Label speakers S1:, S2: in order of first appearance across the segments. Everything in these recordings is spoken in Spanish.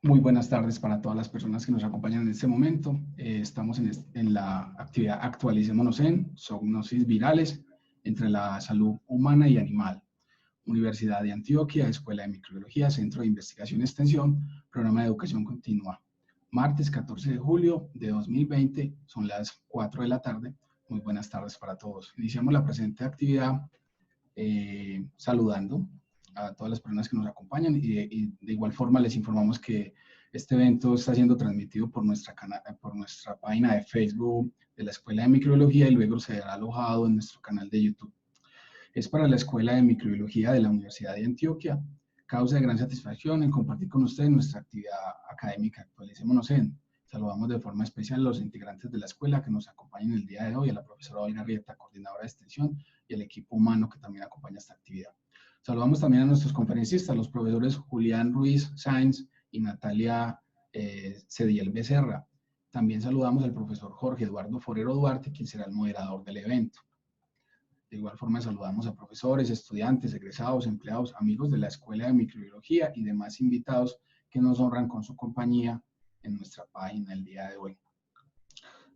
S1: Muy buenas tardes para todas las personas que nos acompañan en este momento. Estamos en la actividad Actualicémonos en Zoonosis Virales entre la salud humana y animal. Universidad de Antioquia, Escuela de Microbiología, Centro de Investigación y Extensión, Programa de Educación Continua. Martes 14 de julio de 2020, son las 4 de la tarde. Muy buenas tardes para todos. Iniciamos la presente actividad saludando a todas las personas que nos acompañan y de igual forma les informamos que este evento está siendo transmitido por nuestra página de Facebook de la Escuela de Microbiología y luego será alojado en nuestro canal de YouTube. Es para la Escuela de Microbiología de la Universidad de Antioquia. Causa de gran satisfacción en compartir con ustedes nuestra actividad académica Actualicémonos en. Saludamos de forma especial a los integrantes de la escuela que nos acompañan el día de hoy, a la profesora Olga Rieta, coordinadora de extensión, y el equipo humano que también acompaña esta actividad. Saludamos también a nuestros conferencistas, los profesores Julián Ruiz Sáenz y Natalia Cediel Becerra. También saludamos al profesor Jorge Eduardo Forero Duarte, quien será el moderador del evento. De igual forma saludamos a profesores, estudiantes, egresados, empleados, amigos de la Escuela de Microbiología y demás invitados que nos honran con su compañía en nuestra página el día de hoy.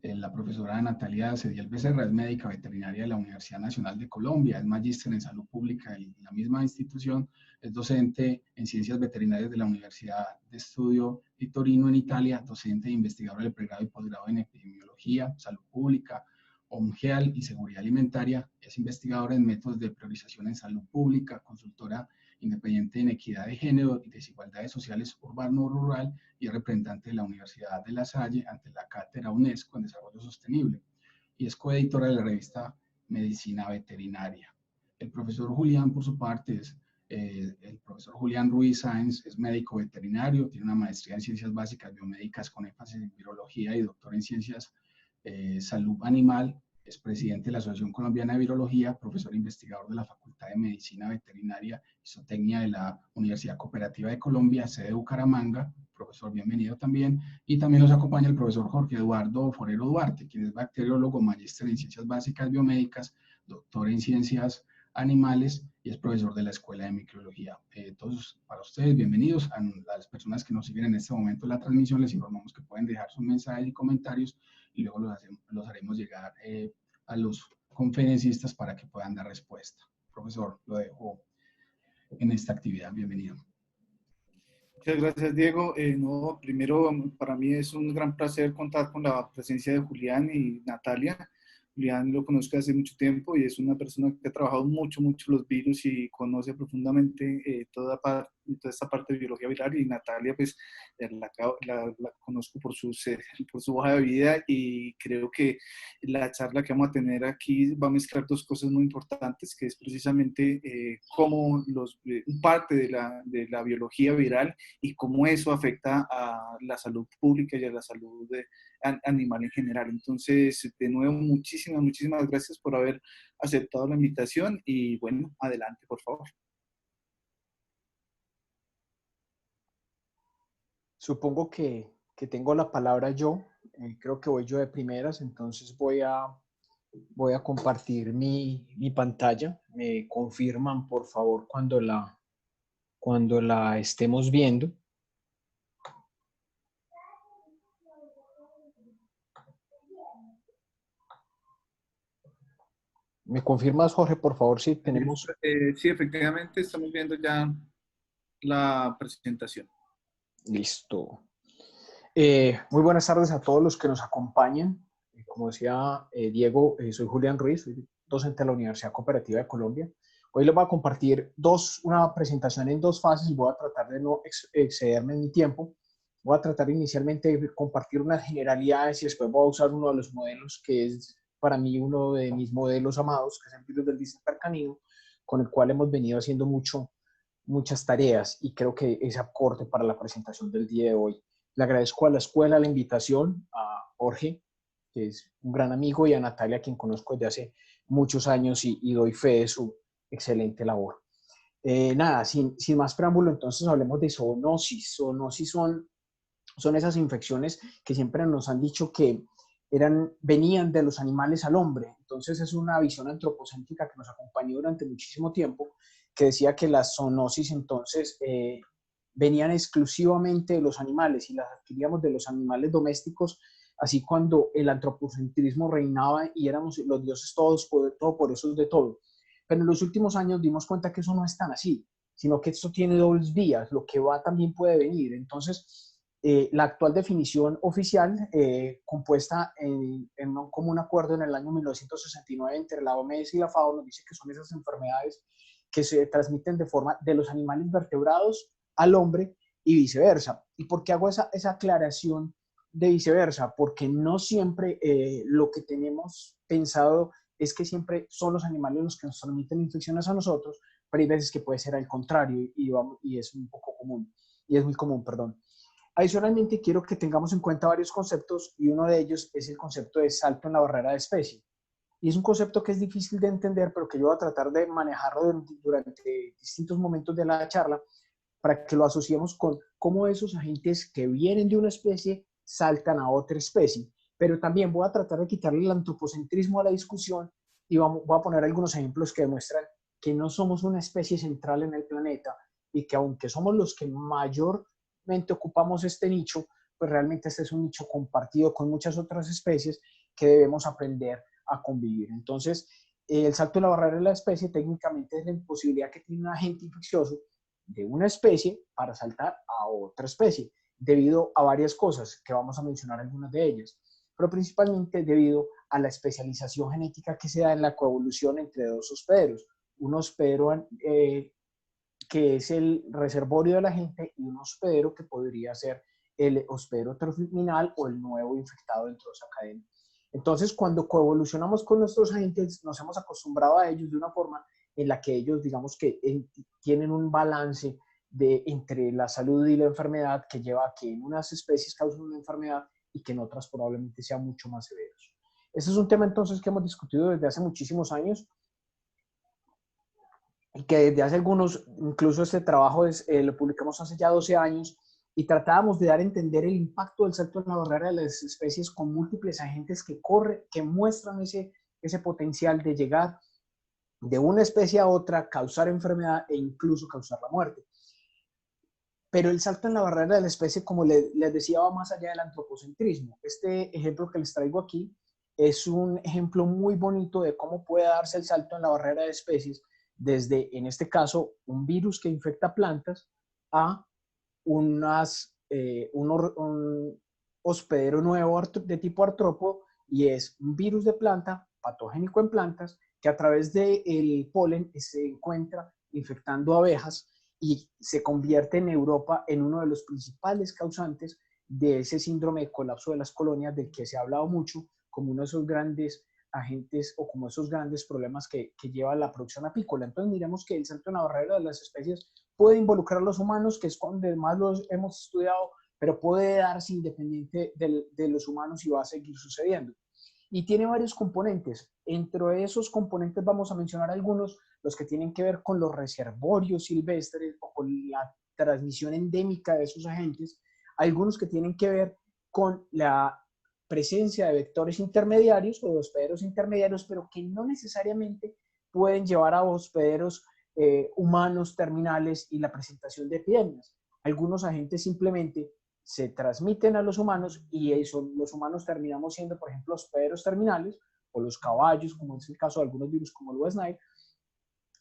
S1: La profesora Natalia Cediel Becerra es médica veterinaria de la Universidad Nacional de Colombia, es magíster en salud pública en la misma institución, es docente en ciencias veterinarias de la Universidad de Estudio di Torino en Italia, docente e investigadora de pregrado y posgrado en epidemiología, salud pública, OMGEAL y seguridad alimentaria, es investigadora en métodos de priorización en salud pública, consultora independiente en equidad de género y desigualdades sociales urbano-rural y es representante de la Universidad de La Salle ante la Cátedra UNESCO en Desarrollo Sostenible y es coeditora de la revista Medicina Veterinaria. El profesor Julián, por su parte, el profesor Julián Ruiz Sáenz es médico veterinario, tiene una maestría en ciencias básicas biomédicas con énfasis en virología y doctor en ciencias salud animal, es presidente de la Asociación Colombiana de Virología, profesor investigador de la Facultad de Medicina Veterinaria y Zootecnia de la Universidad Cooperativa de Colombia, sede de Bucaramanga. Profesor, bienvenido también. Y también nos acompaña el profesor Jorge Eduardo Forero Duarte, quien es bacteriólogo, magíster en Ciencias Básicas Biomédicas, doctor en Ciencias Animales y es profesor de la Escuela de Microbiología. Todos para ustedes, bienvenidos. A las personas que nos siguen en este momento en la transmisión, les informamos que pueden dejar sus mensajes y comentarios y luego los haremos llegar a los conferencistas para que puedan dar respuesta. Profesor, lo dejo en esta actividad. Bienvenido.
S2: Muchas gracias, Diego. No, primero, para mí es un gran placer contar con la presencia de Julián y Natalia. Julián lo conozco hace mucho tiempo y es una persona que ha trabajado mucho los virus y conoce profundamente toda esta parte de biología viral. Y Natalia, pues, la conozco por su hoja de vida y creo que la charla que vamos a tener aquí va a mezclar dos cosas muy importantes, que es precisamente cómo parte de la biología viral y cómo eso afecta a la salud pública y a la salud animal en general. Entonces, de nuevo, muchísimas gracias por haber aceptado la invitación y bueno, adelante, por favor.
S3: Supongo que tengo la palabra yo, creo que voy yo de primeras, entonces voy a compartir mi pantalla. Me confirman, por favor, cuando la estemos viendo. ¿Me confirmas, Jorge, por favor, si tenemos...?
S2: Sí, efectivamente, estamos viendo ya la presentación.
S3: Listo. Muy buenas tardes a todos los que nos acompañan. Como decía Diego, soy Julián Ruiz, soy docente de la Universidad Cooperativa de Colombia. Hoy les voy a compartir una presentación en dos fases y voy a tratar de no excederme en mi tiempo. Voy a tratar inicialmente de compartir unas generalidades y después voy a usar uno de los modelos que es para mí uno de mis modelos amados, que es el virus del distemper canino, con el cual hemos venido haciendo muchas tareas y creo que es aporte para la presentación del día de hoy. Le agradezco a la escuela la invitación, a Jorge, que es un gran amigo, y a Natalia, a quien conozco desde hace muchos años y doy fe de su excelente labor. Nada, sin más preámbulo, entonces hablemos de zoonosis. Zoonosis son esas infecciones que siempre nos han dicho que venían de los animales al hombre. Entonces es una visión antropocéntrica que nos acompañó durante muchísimo tiempo, que decía que la zoonosis entonces venían exclusivamente de los animales y las adquiríamos de los animales domésticos, así cuando el antropocentrismo reinaba y éramos los dioses todos, todopoderosos de todo. Pero en los últimos años dimos cuenta que eso no es tan así, sino que esto tiene dobles vías, lo que va también puede venir. Entonces, la actual definición oficial, compuesta en un común acuerdo en el año 1969 entre la OMS y la FAO, nos dice que son esas enfermedades que se transmiten de forma de los animales vertebrados al hombre y viceversa. ¿Y por qué hago esa aclaración de viceversa? Porque no siempre lo que tenemos pensado es que siempre son los animales los que nos transmiten infecciones a nosotros, pero hay veces que puede ser al contrario y es un poco común, y es muy común, perdón. Adicionalmente, quiero que tengamos en cuenta varios conceptos y uno de ellos es el concepto de salto en la barrera de especie. Y es un concepto que es difícil de entender, pero que yo voy a tratar de manejarlo durante distintos momentos de la charla para que lo asociemos con cómo esos agentes que vienen de una especie saltan a otra especie. Pero también voy a tratar de quitarle el antropocentrismo a la discusión y voy a poner algunos ejemplos que demuestran que no somos una especie central en el planeta y que aunque somos los que mayormente ocupamos este nicho, pues realmente este es un nicho compartido con muchas otras especies que debemos aprender a convivir. Entonces, el salto de la barrera de la especie técnicamente es la imposibilidad que tiene un agente infeccioso de una especie para saltar a otra especie, debido a varias cosas, que vamos a mencionar algunas de ellas, pero principalmente debido a la especialización genética que se da en la coevolución entre dos hospederos, un hospedero que es el reservorio del agente y un hospedero que podría ser el hospedero terminal o el nuevo infectado dentro de esa cadena. Entonces, cuando coevolucionamos con nuestros agentes, nos hemos acostumbrado a ellos de una forma en la que ellos, digamos que tienen un balance entre la salud y la enfermedad que lleva a que en unas especies causen una enfermedad y que en otras probablemente sean mucho más severos. Este es un tema entonces que hemos discutido desde hace muchísimos años y que desde hace algunos, incluso este trabajo lo publicamos hace ya 12 años, y tratábamos de dar a entender el impacto del salto en la barrera de las especies con múltiples agentes que muestran ese potencial de llegar de una especie a otra, causar enfermedad e incluso causar la muerte. Pero el salto en la barrera de la especie, como les decía, va más allá del antropocentrismo. Este ejemplo que les traigo aquí es un ejemplo muy bonito de cómo puede darse el salto en la barrera de especies desde, en este caso, un virus que infecta plantas a un hospedero nuevo de tipo artrópodo, y es un virus de planta patogénico en plantas que a través del polen se encuentra infectando abejas y se convierte en Europa en uno de los principales causantes de ese síndrome de colapso de las colonias del que se ha hablado mucho como uno de esos grandes agentes o como esos grandes problemas que lleva la producción apícola. Entonces miremos que el salto en la barrera de las especies puede involucrar a los humanos, que es donde más los hemos estudiado, pero puede darse independiente de los humanos y va a seguir sucediendo. Y tiene varios componentes. Entre esos componentes vamos a mencionar algunos, los que tienen que ver con los reservorios silvestres o con la transmisión endémica de esos agentes, algunos que tienen que ver con la presencia de vectores intermediarios o de hospederos intermediarios, pero que no necesariamente pueden llevar a hospederos humanos terminales y la presentación de epidemias. Algunos agentes simplemente se transmiten a los humanos y eso, los humanos terminamos siendo, por ejemplo, hospederos terminales, o los caballos, como es el caso de algunos virus como el West Nile,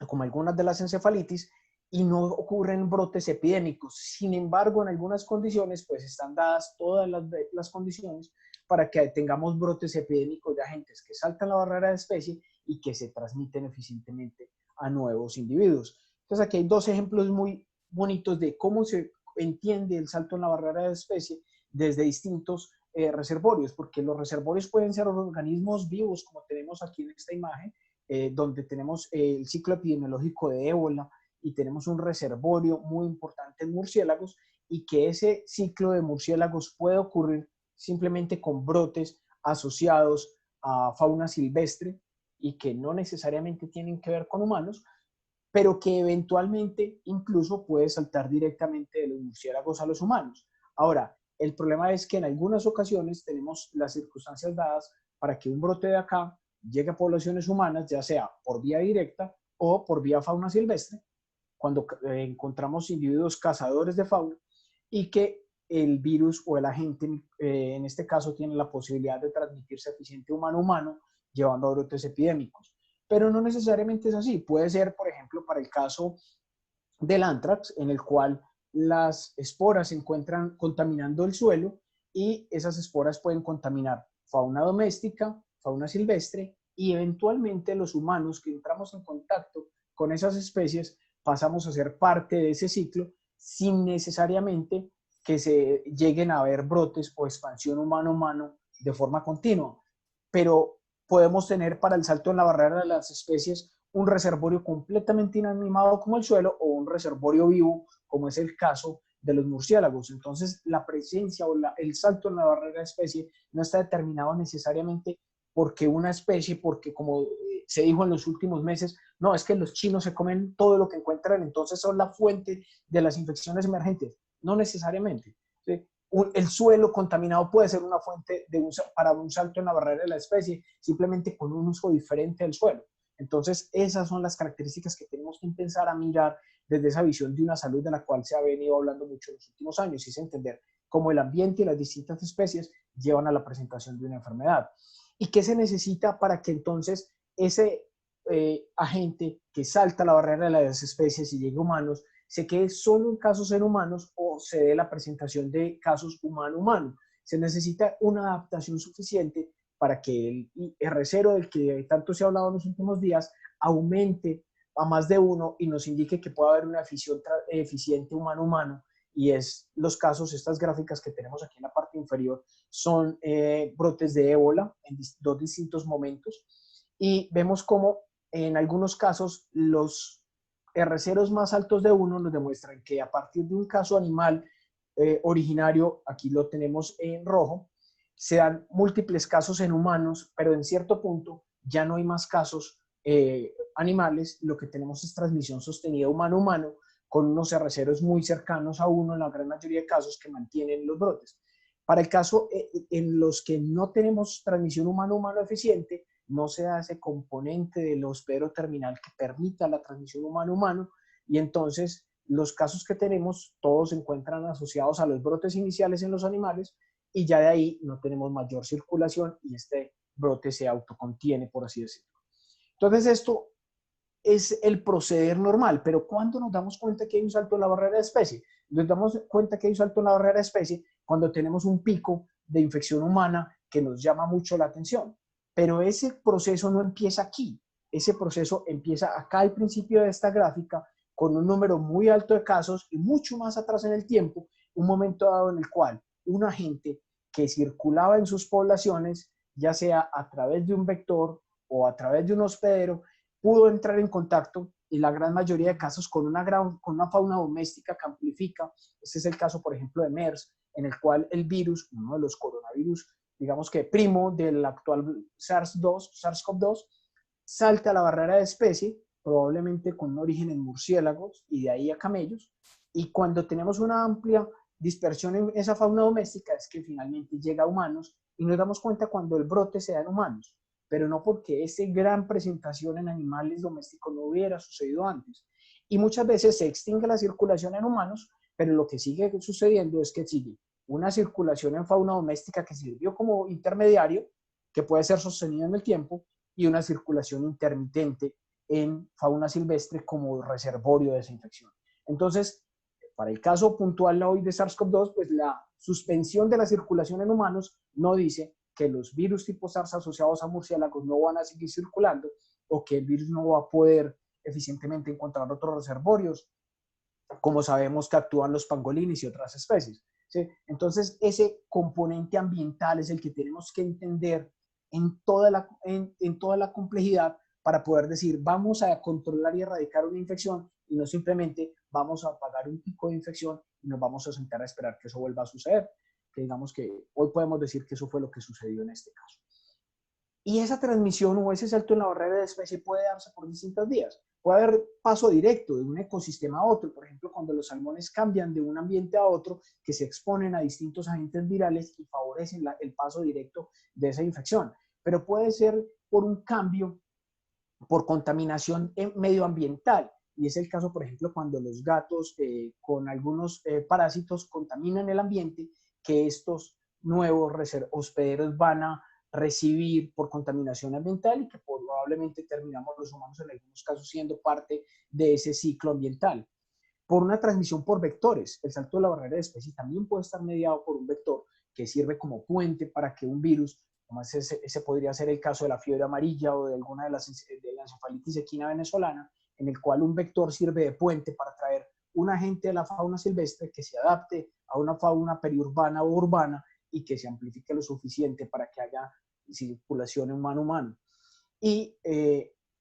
S3: como algunas de las encefalitis, y no ocurren brotes epidémicos. Sin embargo, en algunas condiciones, pues están dadas todas las condiciones para que tengamos brotes epidémicos de agentes que saltan la barrera de especie y que se transmiten eficientemente a nuevos individuos. Entonces, aquí hay dos ejemplos muy bonitos de cómo se entiende el salto en la barrera de especie desde distintos reservorios, porque los reservorios pueden ser organismos vivos, como tenemos aquí en esta imagen, donde tenemos el ciclo epidemiológico de ébola y tenemos un reservorio muy importante en murciélagos, y que ese ciclo de murciélagos puede ocurrir simplemente con brotes asociados a fauna silvestre y que no necesariamente tienen que ver con humanos, pero que eventualmente incluso puede saltar directamente de los murciélagos a los humanos. Ahora, el problema es que en algunas ocasiones tenemos las circunstancias dadas para que un brote de acá llegue a poblaciones humanas, ya sea por vía directa o por vía fauna silvestre, cuando encontramos individuos cazadores de fauna y que el virus o el agente, en este caso, tiene la posibilidad de transmitirse eficiente humano-humano, llevando a brotes epidémicos. Pero no necesariamente es así. Puede ser, por ejemplo, para el caso del anthrax, en el cual las esporas se encuentran contaminando el suelo y esas esporas pueden contaminar fauna doméstica, fauna silvestre y eventualmente los humanos que entramos en contacto con esas especies pasamos a ser parte de ese ciclo sin necesariamente que se lleguen a ver brotes o expansión humano-humano de forma continua. Pero podemos tener para el salto en la barrera de las especies un reservorio completamente inanimado como el suelo o un reservorio vivo como es el caso de los murciélagos. Entonces, la presencia o el salto en la barrera de especie no está determinado necesariamente porque una especie, porque como se dijo en los últimos meses, no, es que los chinos se comen todo lo que encuentran, entonces son la fuente de las infecciones emergentes. No necesariamente. ¿Sí? El suelo contaminado puede ser una fuente para un salto en la barrera de la especie, simplemente con un uso diferente del suelo. Entonces, esas son las características que tenemos que empezar a mirar desde esa visión de una salud de la cual se ha venido hablando mucho en los últimos años, y es entender cómo el ambiente y las distintas especies llevan a la presentación de una enfermedad. ¿Y qué se necesita para que entonces ese agente que salta la barrera de las especies y llegue a humanos se quede solo en casos en humanos o se dé la presentación de casos humano-humano? Se necesita una adaptación suficiente para que el R0 del que tanto se ha hablado en los últimos días aumente a más de uno y nos indique que puede haber una eficiente humano-humano. Y es los casos, estas gráficas que tenemos aquí en la parte inferior, son brotes de ébola en dos distintos momentos. Y vemos cómo en algunos casos los R0 más altos de 1 nos demuestran que a partir de un caso animal originario, aquí lo tenemos en rojo, se dan múltiples casos en humanos, pero en cierto punto ya no hay más casos animales, lo que tenemos es transmisión sostenida humano-humano, con unos R0 muy cercanos a 1 en la gran mayoría de casos que mantienen los brotes. Para el caso en los que no tenemos transmisión humano-humano eficiente, no se da ese componente del hospedero terminal que permita la transmisión humano-humano, y entonces los casos que tenemos todos se encuentran asociados a los brotes iniciales en los animales, y ya de ahí no tenemos mayor circulación y este brote se autocontiene, por así decirlo. Entonces esto es el proceder normal, pero ¿cuándo nos damos cuenta que hay un salto en la barrera de especie? Nos damos cuenta que hay un salto en la barrera de especie cuando tenemos un pico de infección humana que nos llama mucho la atención. Pero ese proceso no empieza aquí, ese proceso empieza acá al principio de esta gráfica con un número muy alto de casos y mucho más atrás en el tiempo, un momento dado en el cual un agente que circulaba en sus poblaciones, ya sea a través de un vector o a través de un hospedero, pudo entrar en contacto en la gran mayoría de casos con una fauna doméstica que amplifica. Este es el caso, por ejemplo, de MERS, en el cual el virus, uno de los coronavirus, digamos que primo del actual SARS-CoV-2, salta a la barrera de especie, probablemente con un origen en murciélagos y de ahí a camellos, y cuando tenemos una amplia dispersión en esa fauna doméstica es que finalmente llega a humanos y nos damos cuenta cuando el brote se da en humanos, pero no porque esa gran presentación en animales domésticos no hubiera sucedido antes. Y muchas veces se extingue la circulación en humanos, pero lo que sigue sucediendo es que sigue una circulación en fauna doméstica que sirvió como intermediario, que puede ser sostenido en el tiempo, y una circulación intermitente en fauna silvestre como reservorio de esa infección. Entonces, para el caso puntual hoy de SARS-CoV-2, pues la suspensión de la circulación en humanos no dice que los virus tipo SARS asociados a murciélagos no van a seguir circulando o que el virus no va a poder eficientemente encontrar otros reservorios, como sabemos que actúan los pangolines y otras especies. ¿Sí? Entonces, ese componente ambiental es el que tenemos que entender en toda la complejidad para poder decir, vamos a controlar y erradicar una infección y no simplemente vamos a apagar un pico de infección y nos vamos a sentar a esperar que eso vuelva a suceder. Que digamos que hoy podemos decir que eso fue lo que sucedió en este caso. Y esa transmisión o ese salto en la barrera de especie puede darse por distintas vías. Puede haber paso directo de un ecosistema a otro, por ejemplo, cuando los salmones cambian de un ambiente a otro, que se exponen a distintos agentes virales y favorecen el paso directo de esa infección. Pero puede ser por un cambio, por contaminación medioambiental. y es el caso, por ejemplo, cuando los gatos con algunos parásitos contaminan el ambiente, que estos nuevos hospederos van a recibir por contaminación ambiental y que probablemente terminamos los humanos en algunos casos siendo parte de ese ciclo ambiental. Por una transmisión por vectores, el salto de la barrera de especie también puede estar mediado por un vector que sirve como puente para que un virus, como ese podría ser el caso de la fiebre amarilla o de alguna de la encefalitis equina venezolana, en el cual un vector sirve de puente para traer un agente de la fauna silvestre que se adapte a una fauna periurbana o urbana y que se amplifique lo suficiente para que haya circulación humano-humano.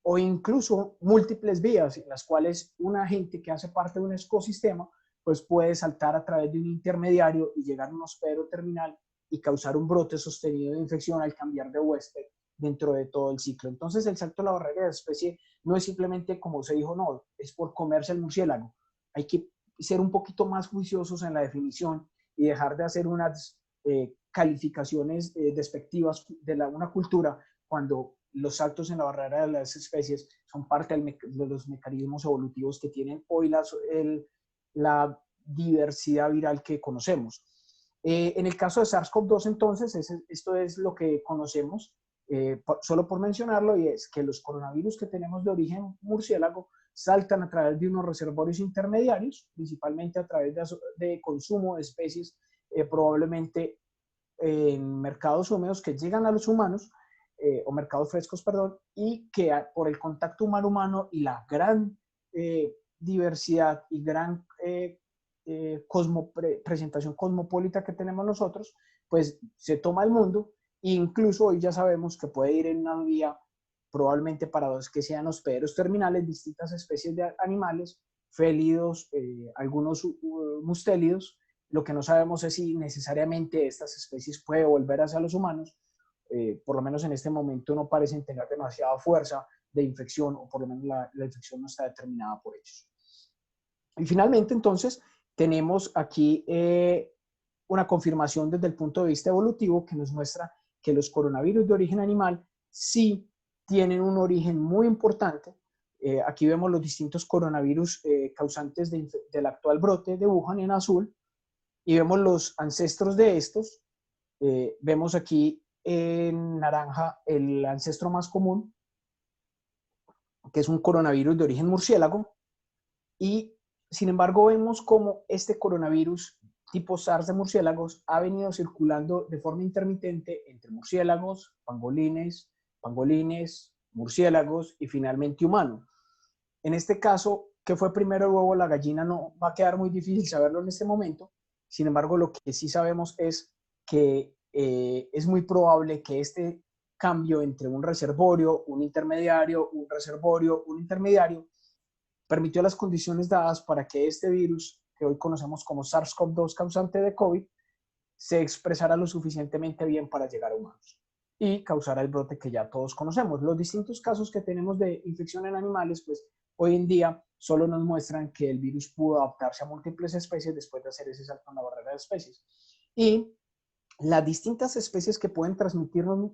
S3: O incluso múltiples vías en las cuales un agente que hace parte de un ecosistema pues puede saltar a través de un intermediario y llegar a un hospedero terminal y causar un brote sostenido de infección al cambiar de huésped dentro de todo el ciclo. Entonces el salto de la barrera de especie no es simplemente, como se dijo, no, es por comerse el murciélago. Hay que ser un poquito más juiciosos en la definición y dejar de hacer unas calificaciones despectivas de una cultura cuando los saltos en la barrera de las especies son parte de los mecanismos evolutivos que tienen hoy la diversidad viral que conocemos. En el caso de SARS-CoV-2, entonces, esto es lo que conocemos, solo por mencionarlo, y es que los coronavirus que tenemos de origen murciélago saltan a través de unos reservorios intermediarios, principalmente a través de consumo de especies, probablemente en mercados húmedos que llegan a los humanos, o mercados frescos, perdón, y que por el contacto humano-humano y la gran diversidad y gran presentación cosmopolita que tenemos nosotros, pues se toma el mundo, e incluso hoy ya sabemos que puede ir en una vía probablemente para los que sean hospederos terminales, distintas especies de animales, félidos, algunos mustélidos. Lo que no sabemos es si necesariamente estas especies pueden volver hacia los humanos. Por lo menos en este momento no parecen tener demasiada fuerza de infección, o por lo menos la infección no está determinada por ellos. Y finalmente, entonces, tenemos aquí una confirmación desde el punto de vista evolutivo que nos muestra que los coronavirus de origen animal sí tienen un origen muy importante. Aquí vemos los distintos coronavirus causantes del actual brote de Wuhan en azul, y vemos los ancestros de estos. Vemos aquí en naranja el ancestro más común, que es un coronavirus de origen murciélago, y sin embargo vemos cómo este coronavirus tipo SARS de murciélagos ha venido circulando de forma intermitente entre murciélagos, pangolines, murciélagos y finalmente humano. En este caso, ¿qué fue primero el huevo o la gallina? No va a quedar muy difícil saberlo en este momento. Sin embargo, lo que sí sabemos es que es muy probable que este cambio entre un reservorio, un intermediario, un reservorio, un intermediario, permitió las condiciones dadas para que este virus, que hoy conocemos como SARS-CoV-2 causante de COVID, se expresara lo suficientemente bien para llegar a humanos y causara el brote que ya todos conocemos. Los distintos casos que tenemos de infección en animales, pues hoy en día solo nos muestran que el virus pudo adaptarse a múltiples especies después de hacer ese salto en la barrera de especies. Y las distintas especies que pueden transmitirnos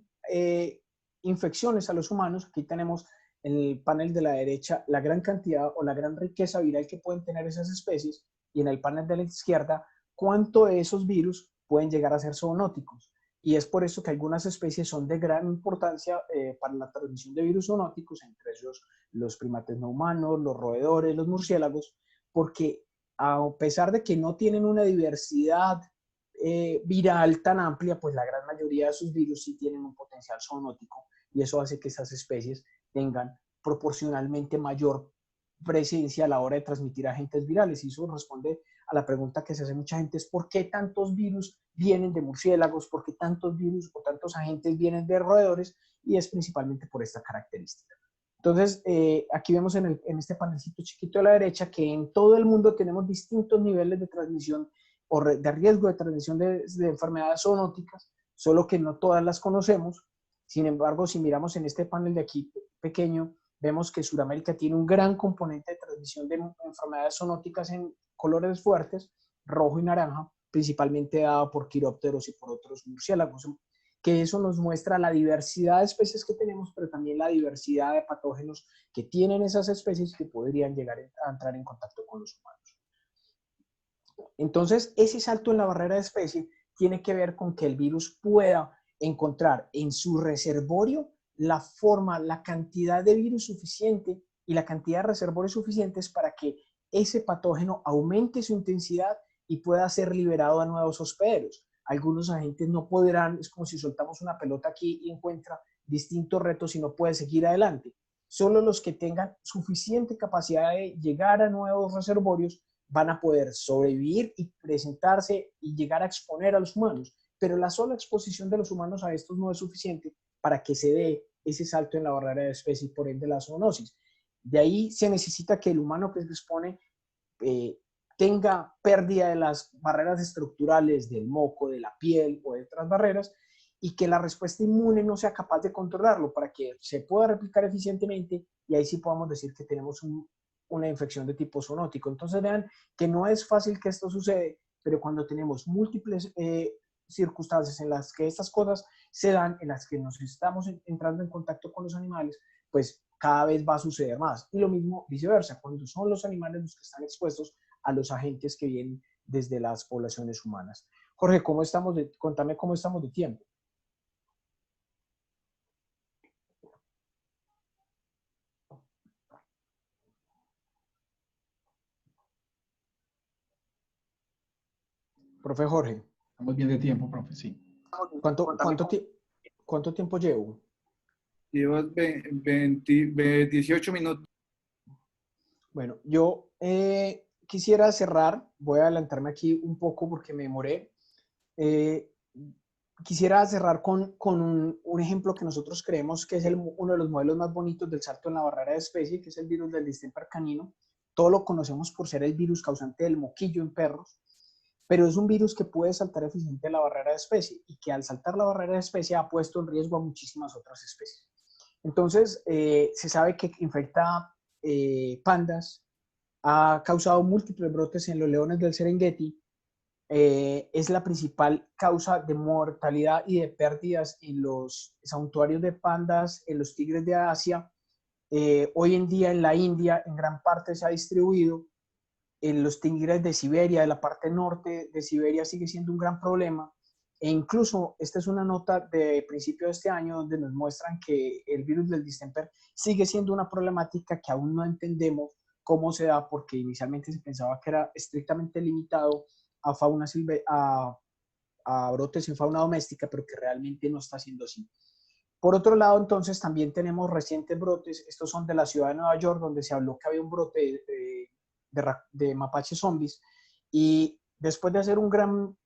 S3: infecciones a los humanos, aquí tenemos en el panel de la derecha la gran cantidad o la gran riqueza viral que pueden tener esas especies, y en el panel de la izquierda cuánto de esos virus pueden llegar a ser zoonóticos. Y es por eso que algunas especies son de gran importancia para la transmisión de virus zoonóticos, entre ellos los primates no humanos, los roedores, los murciélagos, porque a pesar de que no tienen una diversidad viral tan amplia, pues la gran mayoría de sus virus sí tienen un potencial zoonótico, y eso hace que estas especies tengan proporcionalmente mayor presencia a la hora de transmitir agentes virales. Y eso responde a la pregunta que se hace mucha gente, es ¿por qué tantos virus vienen de murciélagos? ¿Por qué tantos virus o tantos agentes vienen de roedores? Y es principalmente por esta característica. Entonces, aquí vemos en este panelcito chiquito a la derecha que en todo el mundo tenemos distintos niveles de transmisión o de riesgo de transmisión de enfermedades zoonóticas, solo que no todas las conocemos. Sin embargo, si miramos en este panel de aquí pequeño, vemos que Sudamérica tiene un gran componente de transmisión de enfermedades zoonóticas en colores fuertes, rojo y naranja, principalmente dado por quirópteros y por otros murciélagos. que eso nos muestra la diversidad de especies que tenemos, pero también la diversidad de patógenos que tienen esas especies que podrían llegar a entrar en contacto con los humanos. Entonces, ese salto en la barrera de especie tiene que ver con que el virus pueda encontrar en su reservorio la forma, la cantidad de virus suficiente y la cantidad de reservorios suficientes para que ese patógeno aumente su intensidad y pueda ser liberado a nuevos hospederos. Algunos agentes no podrán, es como si soltamos una pelota aquí y encuentra distintos retos y no puede seguir adelante. Solo los que tengan suficiente capacidad de llegar a nuevos reservorios van a poder sobrevivir y presentarse y llegar a exponer a los humanos. Pero la sola exposición de los humanos a estos no es suficiente para que se dé ese salto en la barrera de especie y por ende la zoonosis. De ahí se necesita que el humano que se expone tenga pérdida de las barreras estructurales del moco, de la piel o de otras barreras, y que la respuesta inmune no sea capaz de controlarlo para que se pueda replicar eficientemente y ahí sí podamos decir que tenemos una infección de tipo zoonótico. Entonces vean que no es fácil que esto sucede, pero cuando tenemos múltiples circunstancias en las que estas cosas se dan, en las que nos estamos entrando en contacto con los animales, pues cada vez va a suceder más. Y lo mismo viceversa, cuando son los animales los que están expuestos a los agentes que vienen desde las poblaciones humanas. Jorge, contame cómo estamos de tiempo. Profe Jorge.
S1: Estamos bien de tiempo, profe, sí.
S3: ¿Cuánto tiempo llevo?
S2: Llevas 18 minutos.
S3: Bueno, yo quisiera cerrar, voy a adelantarme aquí un poco porque me demoré. Quisiera cerrar con un ejemplo que nosotros creemos que es uno de los modelos más bonitos del salto en la barrera de especie, que es el virus del distemper canino. Todo lo conocemos por ser el virus causante del moquillo en perros, pero es un virus que puede saltar eficiente la barrera de especie y que al saltar la barrera de especie ha puesto en riesgo a muchísimas otras especies. Entonces, se sabe que infecta pandas, ha causado múltiples brotes en los leones del Serengeti, es la principal causa de mortalidad y de pérdidas en los santuarios de pandas, en los tigres de Asia. Hoy en día en la India en gran parte se ha distribuido. En los tigres de Siberia, de la parte norte de Siberia, sigue siendo un gran problema. E incluso, esta es una nota de principio de este año donde nos muestran que el virus del distemper sigue siendo una problemática que aún no entendemos cómo se da, porque inicialmente se pensaba que era estrictamente limitado a fauna a brotes en fauna doméstica, pero que realmente no está siendo así. Por otro lado, entonces, también tenemos recientes brotes. Estos son de la ciudad de Nueva York, donde se habló que había un brote de mapaches zombies, y después de hacer un gran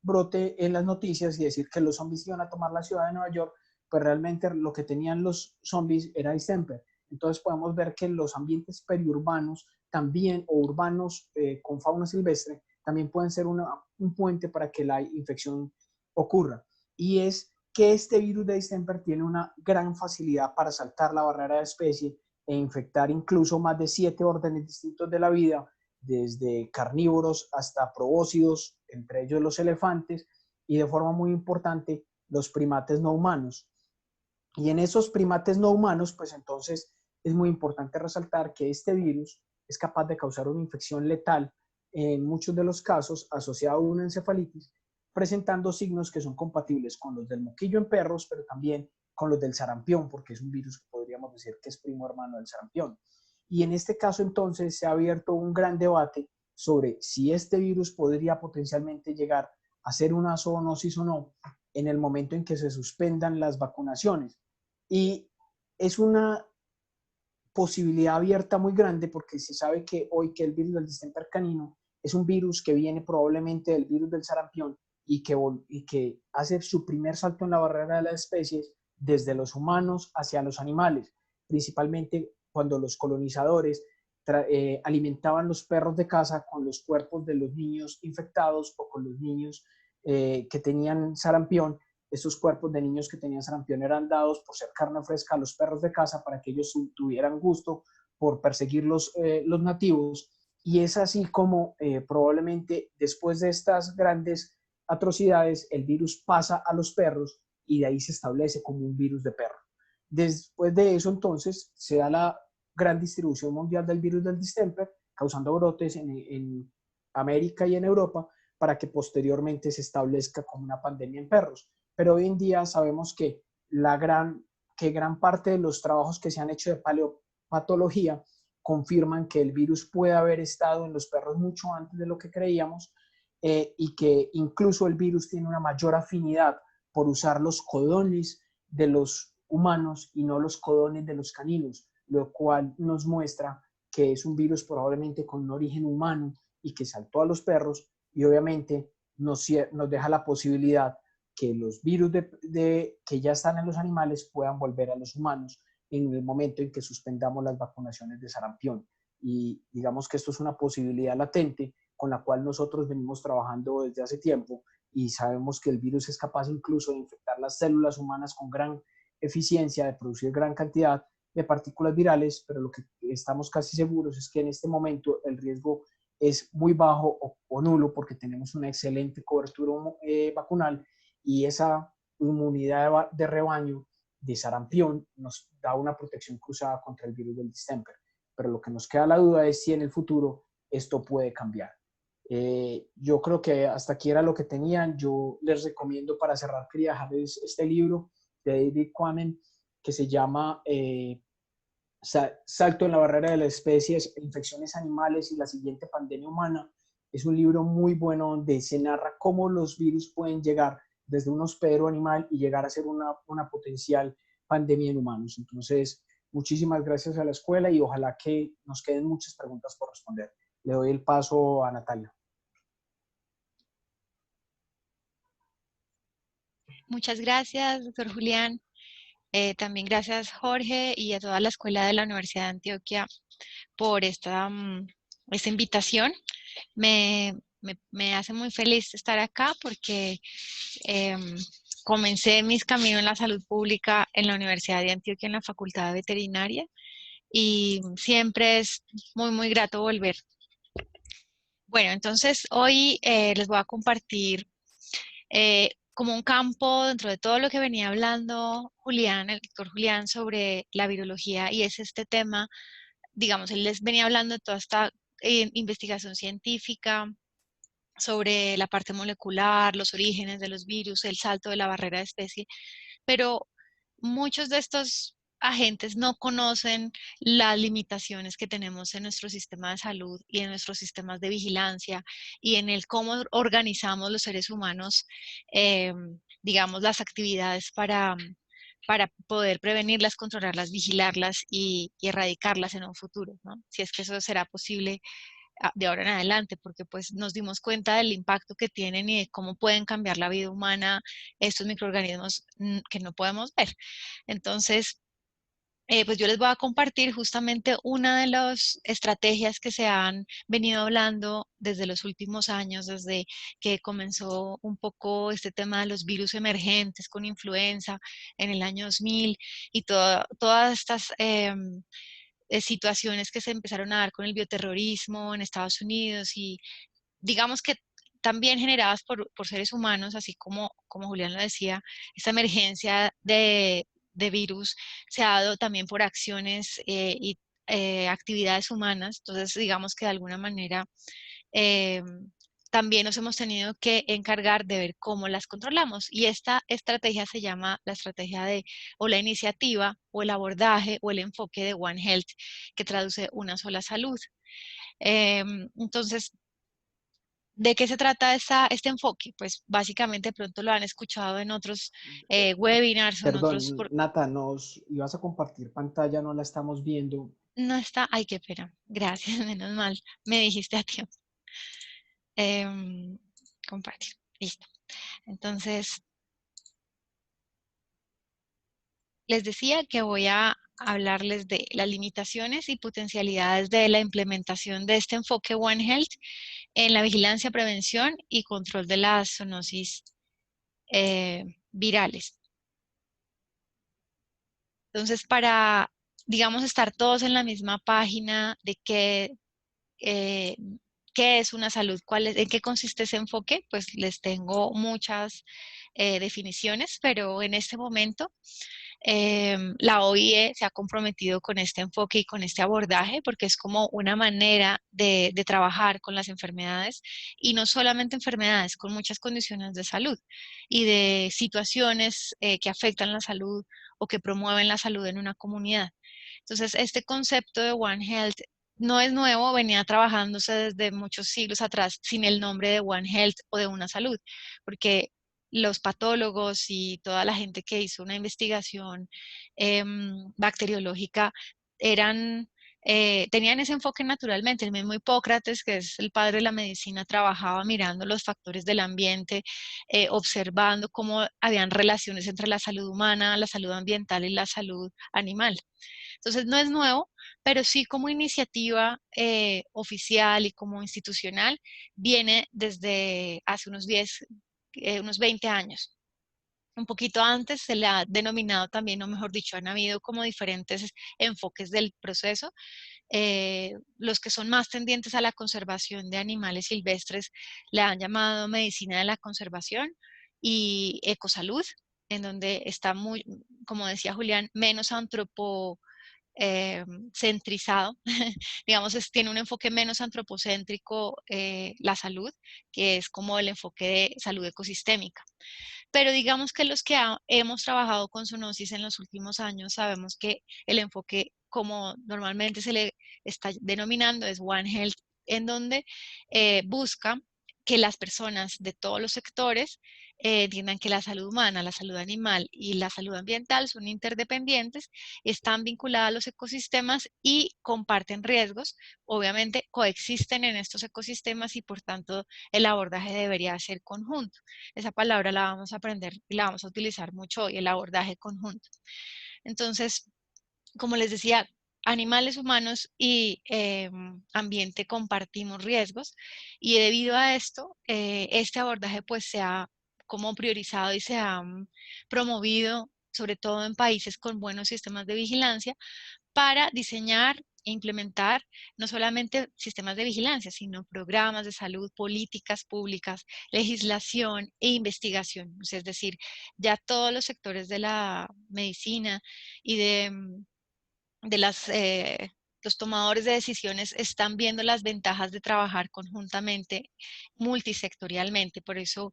S3: brote en las noticias y decir que los zombies iban a tomar la ciudad de Nueva York, pues realmente lo que tenían los zombies era distemper. Entonces podemos ver que los ambientes periurbanos también, o urbanos con fauna silvestre, también pueden ser un puente para que la infección ocurra. Y es que este virus de distemper tiene una gran facilidad para saltar la barrera de especie e infectar incluso más de 7 órdenes distintos de la vida, desde carnívoros hasta probóscidos, entre ellos los elefantes, y de forma muy importante los primates no humanos. Y en esos primates no humanos, pues entonces es muy importante resaltar que este virus es capaz de causar una infección letal en muchos de los casos asociado a una encefalitis, presentando signos que son compatibles con los del moquillo en perros, pero también con los del sarampión, porque es un virus que podríamos decir que es primo hermano del sarampión. Y en este caso entonces se ha abierto un gran debate sobre si este virus podría potencialmente llegar a ser una zoonosis o no en el momento en que se suspendan las vacunaciones. Y es una posibilidad abierta muy grande porque se sabe que hoy que el virus del distemper canino es un virus que viene probablemente del virus del sarampión y que hace su primer salto en la barrera de las especies desde los humanos hacia los animales, principalmente cuando los colonizadores alimentaban los perros de caza con los cuerpos de los niños infectados o con los niños que tenían sarampión. Estos cuerpos de niños que tenían sarampión eran dados por ser carne fresca a los perros de caza para que ellos tuvieran gusto por perseguir los nativos. Y es así como probablemente después de estas grandes atrocidades el virus pasa a los perros y de ahí se establece como un virus de perro. Después de eso, entonces, se da la gran distribución mundial del virus del distemper, causando brotes en América y en Europa, para que posteriormente se establezca como una pandemia en perros. Pero hoy en día sabemos que gran parte de los trabajos que se han hecho de paleopatología confirman que el virus puede haber estado en los perros mucho antes de lo que creíamos, y que incluso el virus tiene una mayor afinidad por usar los codones de los humanos y no los codones de los caninos, lo cual nos muestra que es un virus probablemente con un origen humano y que saltó a los perros, y obviamente nos deja la posibilidad que los virus que ya están en los animales puedan volver a los humanos en el momento en que suspendamos las vacunaciones de sarampión. Y digamos que esto es una posibilidad latente con la cual nosotros venimos trabajando desde hace tiempo, y sabemos que el virus es capaz incluso de infectar las células humanas con gran eficiencia, de producir gran cantidad de partículas virales, pero lo que estamos casi seguros es que en este momento el riesgo es muy bajo o nulo, porque tenemos una excelente cobertura vacunal, y esa inmunidad de rebaño de sarampión nos da una protección cruzada contra el virus del distemper. Pero lo que nos queda la duda es si en el futuro esto puede cambiar. Yo creo que hasta aquí era lo que tenían. Yo les recomiendo, para cerrar, quería dejarles este libro de David Quammen que se llama Salto en la barrera de las especies, infecciones animales y la siguiente pandemia humana. Es un libro muy bueno donde se narra cómo los virus pueden llegar desde un hospedero animal y llegar a ser una potencial pandemia en humanos. Entonces, muchísimas gracias a la escuela y ojalá que nos queden muchas preguntas por responder. Le doy el paso a Natalia.
S4: Muchas gracias, doctor Julián. También gracias, Jorge, y a toda la escuela de la Universidad de Antioquia por esta invitación. Me hace muy feliz estar acá porque comencé mis caminos en la salud pública en la Universidad de Antioquia, en la Facultad de Veterinaria, y siempre es muy, muy grato volver. Bueno, entonces hoy les voy a compartir como un campo dentro de todo lo que venía hablando Julián, el doctor Julián, sobre la virología, y es este tema, digamos, él les venía hablando de toda esta investigación científica sobre la parte molecular, los orígenes de los virus, el salto de la barrera de especie, pero muchos de estos agentes no conocen las limitaciones que tenemos en nuestro sistema de salud y en nuestros sistemas de vigilancia y en el cómo organizamos los seres humanos, digamos, las actividades para poder prevenirlas, controlarlas, vigilarlas y erradicarlas en un futuro, ¿no? Si es que eso será posible de ahora en adelante, porque pues nos dimos cuenta del impacto que tienen y de cómo pueden cambiar la vida humana estos microorganismos que no podemos ver. Entonces, pues yo les voy a compartir justamente una de las estrategias que se han venido hablando desde los últimos años, desde que comenzó un poco este tema de los virus emergentes con influenza en el año 2000 y todas estas situaciones que se empezaron a dar con el bioterrorismo en Estados Unidos y digamos que también generadas por seres humanos, así como Julián lo decía, esta emergencia de virus se ha dado también por acciones y actividades humanas. Entonces, digamos que de alguna manera eh, también nos hemos tenido que encargar de ver cómo las controlamos. Y esta estrategia se llama la estrategia o la iniciativa, o el abordaje, o el enfoque de One Health, que traduce una sola salud. Entonces, ¿de qué se trata este enfoque? Pues básicamente pronto lo han escuchado en otros webinars o en otros...
S3: Perdón, Nata, nos ibas a compartir pantalla, no la estamos viendo.
S4: No está... Ay, qué pena. Gracias, menos mal. Me dijiste a tiempo. Compartir. Listo. Entonces, les decía que voy a hablarles de las limitaciones y potencialidades de la implementación de este enfoque One Health en la vigilancia, prevención y control de las zoonosis virales. Entonces, para, digamos, estar todos en la misma página de ¿Qué es una salud? ¿En qué consiste ese enfoque? Pues les tengo muchas definiciones, pero en este momento la OIE se ha comprometido con este enfoque y con este abordaje porque es como una manera de trabajar con las enfermedades y no solamente enfermedades, con muchas condiciones de salud y de situaciones que afectan la salud o que promueven la salud en una comunidad. Entonces, este concepto de One Health no es nuevo, venía trabajándose desde muchos siglos atrás sin el nombre de One Health o de una salud, porque los patólogos y toda la gente que hizo una investigación bacteriológica tenían ese enfoque naturalmente. El mismo Hipócrates, que es el padre de la medicina, trabajaba mirando los factores del ambiente, observando cómo habían relaciones entre la salud humana, la salud ambiental y la salud animal. Entonces no es nuevo, pero sí como iniciativa oficial y como institucional viene desde hace unos 20 años. Un poquito antes se le ha denominado también, o mejor dicho, han habido como diferentes enfoques del proceso. Los que son más tendientes a la conservación de animales silvestres le han llamado medicina de la conservación y ecosalud, en donde está muy, como decía Julián, menos centrizado, digamos, tiene un enfoque menos antropocéntrico la salud, que es como el enfoque de salud ecosistémica. Pero digamos que los que hemos trabajado con zoonosis en los últimos años sabemos que el enfoque, como normalmente se le está denominando, es One Health, en donde busca que las personas de todos los sectores entiendan que la salud humana, la salud animal y la salud ambiental son interdependientes, están vinculadas a los ecosistemas y comparten riesgos. Obviamente coexisten en estos ecosistemas y por tanto el abordaje debería ser conjunto. Esa palabra la vamos a aprender y la vamos a utilizar mucho hoy, el abordaje conjunto. Entonces, como les decía, animales, humanos y ambiente compartimos riesgos y debido a esto, este abordaje pues se ha como priorizado y se ha promovido, sobre todo en países con buenos sistemas de vigilancia, para diseñar e implementar no solamente sistemas de vigilancia, sino programas de salud, políticas públicas, legislación e investigación. O sea, es decir, ya todos los sectores de la medicina y de los tomadores de decisiones están viendo las ventajas de trabajar conjuntamente, multisectorialmente. Por eso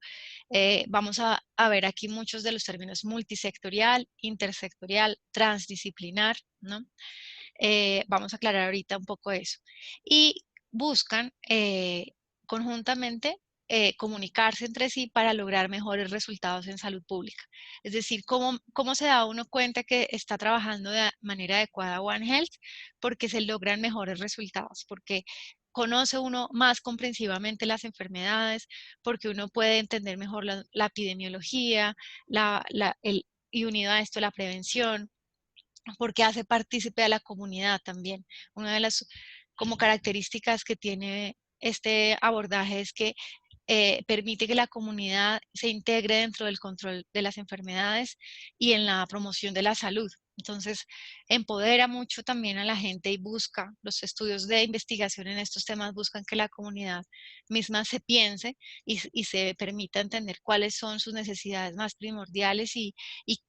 S4: vamos a ver aquí muchos de los términos multisectorial, intersectorial, transdisciplinar, ¿no? Vamos a aclarar ahorita un poco eso. Y buscan conjuntamente comunicarse entre sí para lograr mejores resultados en salud pública. Es decir, ¿cómo se da uno cuenta que está trabajando de manera adecuada One Health? Porque se logran mejores resultados, porque conoce uno más comprensivamente las enfermedades, porque uno puede entender mejor la epidemiología, y unido a esto la prevención, porque hace partícipe a la comunidad también. Una de las como características que tiene este abordaje es que permite que la comunidad se integre dentro del control de las enfermedades y en la promoción de la salud. Entonces, empodera mucho también a la gente y busca, los estudios de investigación en estos temas buscan que la comunidad misma se piense y se permita entender cuáles son sus necesidades más primordiales y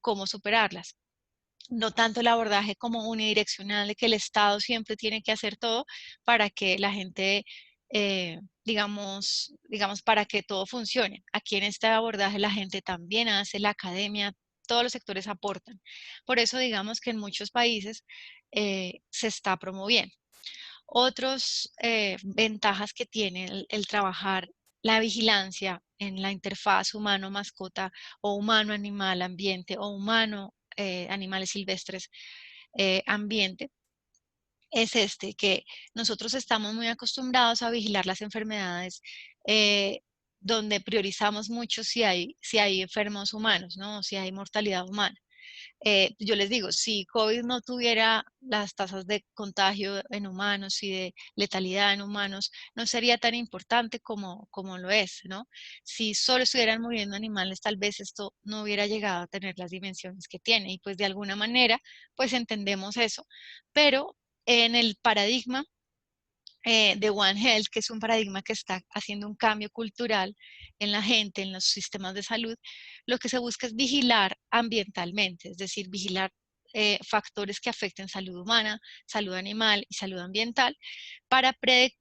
S4: cómo superarlas. No tanto el abordaje como unidireccional de que el Estado siempre tiene que hacer todo para que la gente, digamos, para que todo funcione. Aquí en este abordaje la gente también hace, la academia, todos los sectores aportan. Por eso digamos que en muchos países se está promoviendo. Otros ventajas que tiene el trabajar la vigilancia en la interfaz humano-mascota o humano-animal-ambiente o humano-animales silvestres ambiente es este, que nosotros estamos muy acostumbrados a vigilar las enfermedades donde priorizamos mucho si hay enfermos humanos, ¿no? Si hay mortalidad humana. Yo les digo, si COVID no tuviera las tasas de contagio en humanos y de letalidad en humanos, no sería tan importante como lo es, ¿no? Si solo estuvieran muriendo animales, tal vez esto no hubiera llegado a tener las dimensiones que tiene. Y pues de alguna manera, pues entendemos eso. Pero en el paradigma de One Health, que es un paradigma que está haciendo un cambio cultural en la gente, en los sistemas de salud, lo que se busca es vigilar ambientalmente, es decir, vigilar factores que afecten salud humana, salud animal y salud ambiental para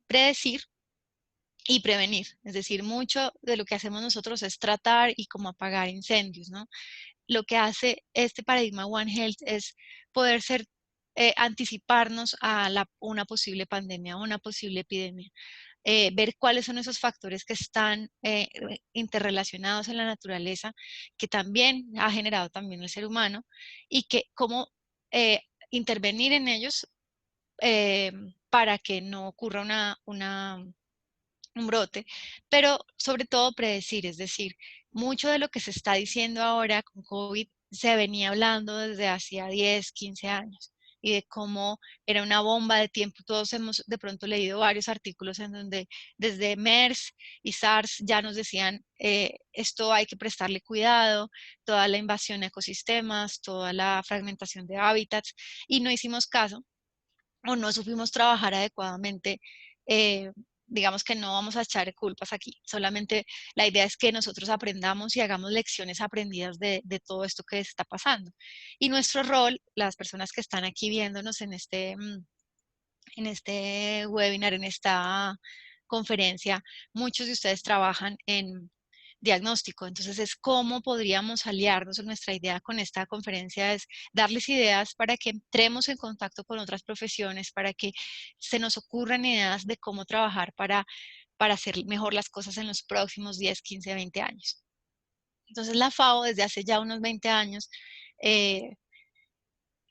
S4: predecir y prevenir. Es decir, mucho de lo que hacemos nosotros es tratar y como apagar incendios, ¿no? Lo que hace este paradigma One Health es poder anticiparnos a una posible pandemia, una posible epidemia. Ver cuáles son esos factores que están interrelacionados en la naturaleza, que también ha generado también el ser humano, y que cómo intervenir en ellos para que no ocurra un brote, pero sobre todo predecir, es decir, mucho de lo que se está diciendo ahora con COVID se venía hablando desde hacía 10, 15 años y de cómo era una bomba de tiempo. Todos hemos de pronto leído varios artículos en donde desde MERS y SARS ya nos decían esto hay que prestarle cuidado, toda la invasión a ecosistemas, toda la fragmentación de hábitats, y no hicimos caso o no supimos trabajar adecuadamente. Digamos que no vamos a echar culpas aquí, solamente la idea es que nosotros aprendamos y hagamos lecciones aprendidas de todo esto que está pasando. Y nuestro rol, las personas que están aquí viéndonos en este webinar, en esta conferencia, muchos de ustedes trabajan en diagnóstico, entonces es cómo podríamos aliarnos. Nuestra idea con esta conferencia es darles ideas para que entremos en contacto con otras profesiones, para que se nos ocurran ideas de cómo trabajar para hacer mejor las cosas en los próximos 10, 15, 20 años. Entonces la FAO desde hace ya unos 20 años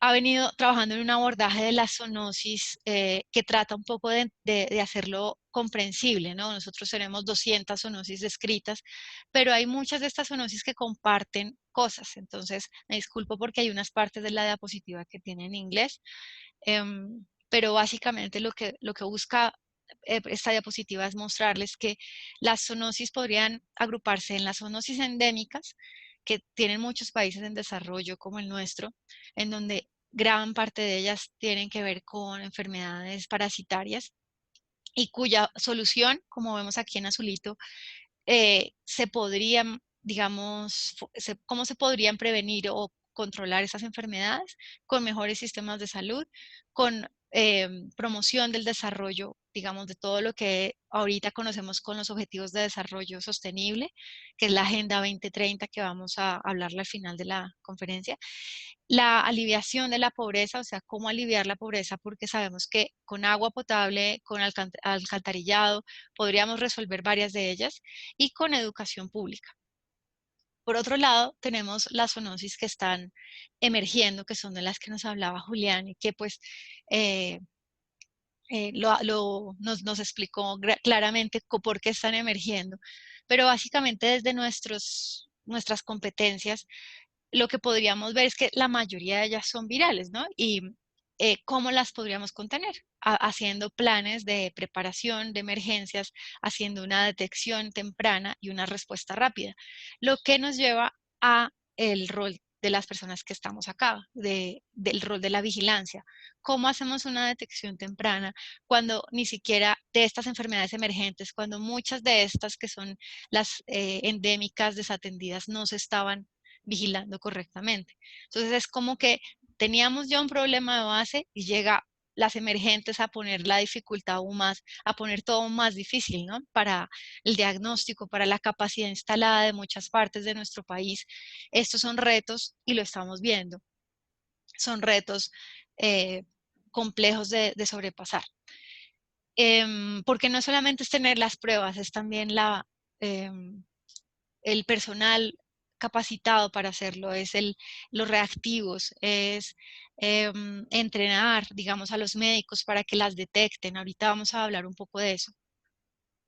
S4: ha venido trabajando en un abordaje de la zoonosis que trata un poco de hacerlo comprensible, ¿no? Nosotros tenemos 200 zoonosis descritas, pero hay muchas de estas zoonosis que comparten cosas. Entonces, me disculpo porque hay unas partes de la diapositiva que tienen en inglés, pero básicamente lo que busca esta diapositiva es mostrarles que las zoonosis podrían agruparse en las zoonosis endémicas, que tienen muchos países en desarrollo como el nuestro, en donde gran parte de ellas tienen que ver con enfermedades parasitarias y cuya solución, como vemos aquí en azulito, se podrían, digamos, cómo se podrían prevenir o controlar esas enfermedades con mejores sistemas de salud, con promoción del desarrollo, digamos, de todo lo que ahorita conocemos con los Objetivos de Desarrollo Sostenible, que es la Agenda 2030 que vamos a hablarle al final de la conferencia. La aliviación de la pobreza, o sea, cómo aliviar la pobreza, porque sabemos que con agua potable, con alcantarillado, podríamos resolver varias de ellas, y con educación pública. Por otro lado, tenemos las zoonosis que están emergiendo, que son de las que nos hablaba Julián, y que pues nos explicó claramente por qué están emergiendo. Pero básicamente desde nuestras competencias, lo que podríamos ver es que la mayoría de ellas son virales, ¿no? Y cómo las podríamos contener, haciendo planes de preparación de emergencias, haciendo una detección temprana y una respuesta rápida, lo que nos lleva a el rol de las personas que estamos acá, del rol de la vigilancia. ¿Cómo hacemos una detección temprana cuando ni siquiera de estas enfermedades emergentes, cuando muchas de estas que son las endémicas desatendidas no se estaban vigilando correctamente? Entonces es como que teníamos ya un problema de base y llega las emergentes a poner la dificultad aún más, a poner todo más difícil, ¿no? Para el diagnóstico, para la capacidad instalada de muchas partes de nuestro país. Estos son retos y lo estamos viendo. Son retos complejos de sobrepasar. Porque no solamente es tener las pruebas, es también el personal capacitado para hacerlo, es los reactivos, es entrenar, digamos, a los médicos para que las detecten. Ahorita vamos a hablar un poco de eso.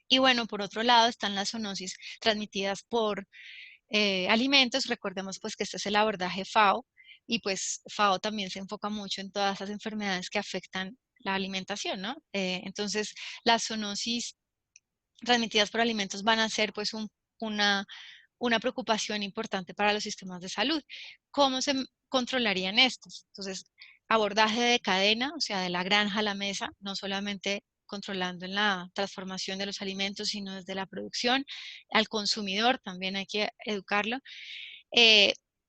S4: Y bueno, por otro lado están las zoonosis transmitidas por alimentos. Recordemos pues que este es el abordaje FAO, y pues FAO también se enfoca mucho en todas esas enfermedades que afectan la alimentación, ¿no? Entonces, las zoonosis transmitidas por alimentos van a ser pues una preocupación importante para los sistemas de salud. ¿Cómo se controlarían estos? Entonces, abordaje de cadena, o sea, de la granja a la mesa, no solamente controlando en la transformación de los alimentos, sino desde la producción. Al consumidor también hay que educarlo,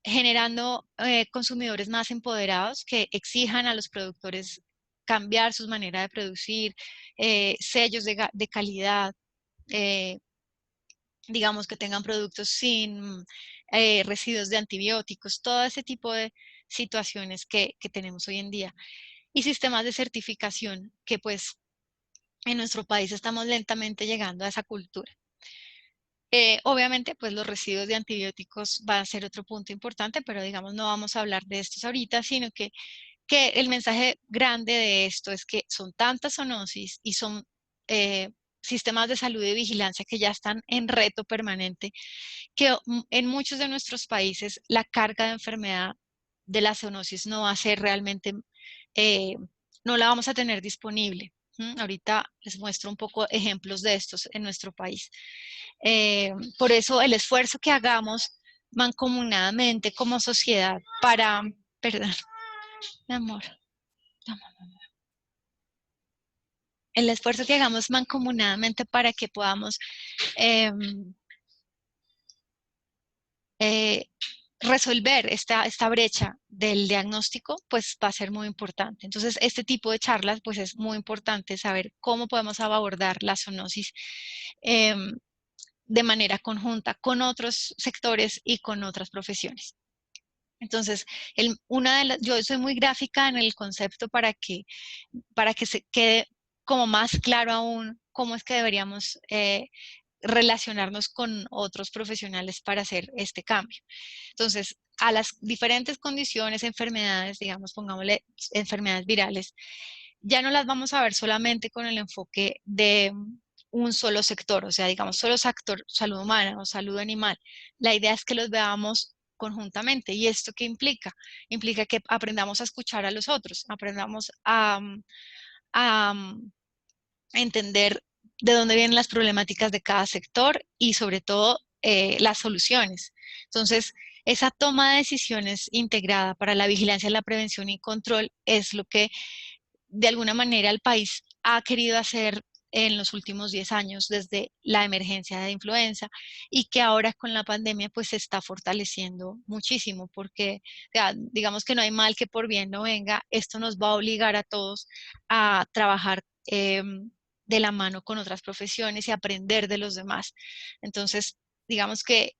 S4: generando consumidores más empoderados que exijan a los productores cambiar su manera de producir, sellos de calidad, digamos que tengan productos sin residuos de antibióticos, todo ese tipo de situaciones que tenemos hoy en día. Y sistemas de certificación que pues en nuestro país estamos lentamente llegando a esa cultura. Obviamente, pues los residuos de antibióticos va a ser otro punto importante, pero digamos no vamos a hablar de estos ahorita, sino que el mensaje grande de esto es que son tantas zoonosis y son sistemas de salud y vigilancia que ya están en reto permanente, que en muchos de nuestros países la carga de enfermedad de la zoonosis no va a ser realmente, no la vamos a tener disponible. Ahorita les muestro un poco ejemplos de estos en nuestro país. Por eso el esfuerzo que hagamos mancomunadamente como sociedad para, perdón, mi amor, el esfuerzo que hagamos mancomunadamente para que podamos resolver esta brecha del diagnóstico, pues va a ser muy importante. Entonces, este tipo de charlas, pues es muy importante saber cómo podemos abordar la zoonosis de manera conjunta con otros sectores y con otras profesiones. Entonces, yo soy muy gráfica en el concepto para que se quede como más claro aún cómo es que deberíamos relacionarnos con otros profesionales para hacer este cambio. Entonces, a las diferentes condiciones, enfermedades, digamos, pongámosle enfermedades virales, ya no las vamos a ver solamente con el enfoque de un solo sector, o sea, digamos, solo sector salud humana o salud animal. La idea es que los veamos conjuntamente. ¿Y esto qué implica? Implica que aprendamos a escuchar a los otros, aprendamos a entender de dónde vienen las problemáticas de cada sector y sobre todo las soluciones. Entonces, esa toma de decisiones integrada para la vigilancia, la prevención y control es lo que de alguna manera el país ha querido hacer en los últimos 10 años desde la emergencia de influenza y que ahora con la pandemia pues se está fortaleciendo muchísimo porque digamos que no hay mal que por bien no venga, esto nos va a obligar a todos a trabajar de la mano con otras profesiones y aprender de los demás. Entonces, digamos que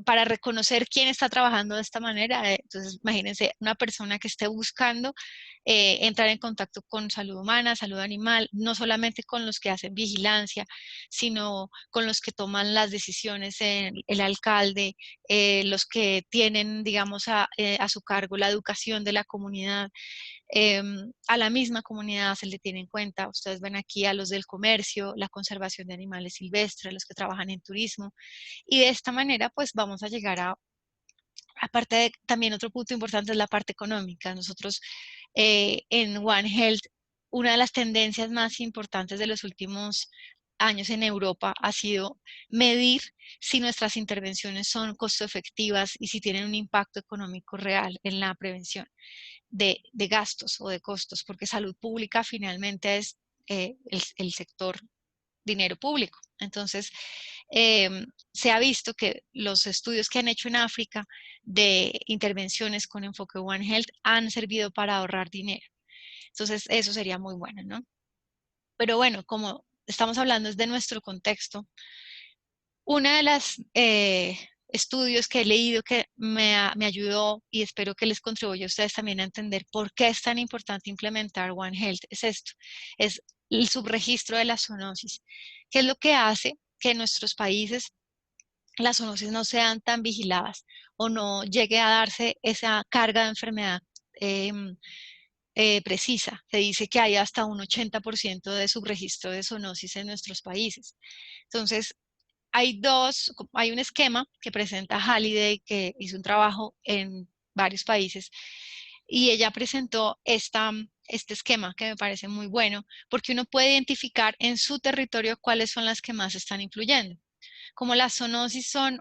S4: para reconocer quién está trabajando de esta manera, entonces imagínense una persona que esté buscando entrar en contacto con salud humana, salud animal, no solamente con los que hacen vigilancia, sino con los que toman las decisiones, el alcalde, los que tienen, digamos, a su cargo la educación de la comunidad. A la misma comunidad se le tiene en cuenta. Ustedes ven aquí a los del comercio, la conservación de animales silvestres, los que trabajan en turismo. Y de esta manera, pues vamos a llegar a, aparte de, también otro punto importante es la parte económica. Nosotros en One Health, una de las tendencias más importantes de los últimos años en Europa ha sido medir si nuestras intervenciones son costo efectivas y si tienen un impacto económico real en la prevención de gastos o de costos, porque salud pública finalmente es el sector dinero público. Entonces, se ha visto que los estudios que han hecho en África de intervenciones con enfoque One Health han servido para ahorrar dinero. Entonces, eso sería muy bueno, ¿no? Pero bueno, como estamos hablando es de nuestro contexto, una de las estudios que he leído que me ayudó y espero que les contribuya a ustedes también a entender por qué es tan importante implementar One Health es esto, es el subregistro de la zoonosis, que es lo que hace que en nuestros países las zoonosis no sean tan vigiladas o no llegue a darse esa carga de enfermedad precisa. Se dice que hay hasta un 80% de subregistro de zoonosis en nuestros países. Entonces, hay un esquema que presenta Halliday, que hizo un trabajo en varios países, y ella presentó este esquema que me parece muy bueno, porque uno puede identificar en su territorio cuáles son las que más están influyendo. Como las zoonosis son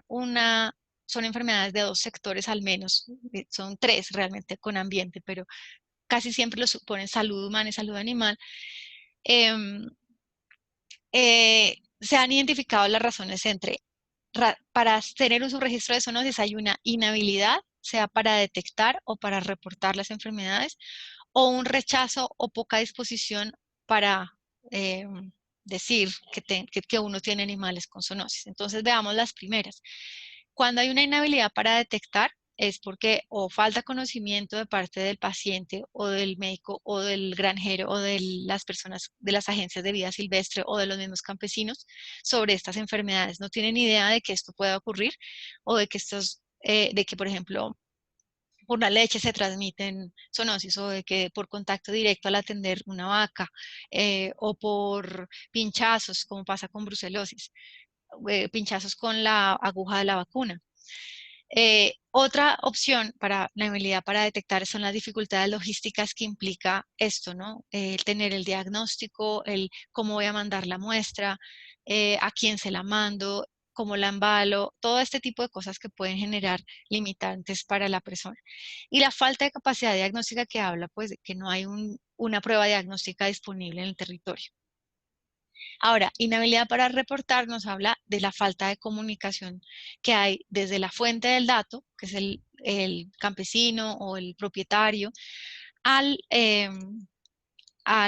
S4: enfermedades de 2 sectores al menos, son 3 realmente con ambiente, pero casi siempre lo suponen salud humana y salud animal. se han identificado las razones para tener un subregistro de zoonosis hay una inhabilidad, sea para detectar o para reportar las enfermedades, o un rechazo o poca disposición para decir que uno tiene animales con zoonosis. Entonces veamos las primeras. Cuando hay una inhabilidad para detectar, es porque o falta conocimiento de parte del paciente o del médico o del granjero o de las personas de las agencias de vida silvestre o de los mismos campesinos sobre estas enfermedades. No tienen idea de que esto pueda ocurrir o de que por ejemplo, por la leche se transmiten zoonosis o de que por contacto directo al atender una vaca o por pinchazos, como pasa con brucelosis, pinchazos con la aguja de la vacuna. Otra opción para la habilidad para detectar son las dificultades logísticas que implica esto, ¿no? El tener el diagnóstico, el cómo voy a mandar la muestra, a quién se la mando, cómo la embalo, todo este tipo de cosas que pueden generar limitantes para la persona. Y la falta de capacidad diagnóstica que habla, pues, de que no hay una prueba diagnóstica disponible en el territorio. Ahora, inhabilidad para reportar nos habla de la falta de comunicación que hay desde la fuente del dato, que es el campesino o el propietario, al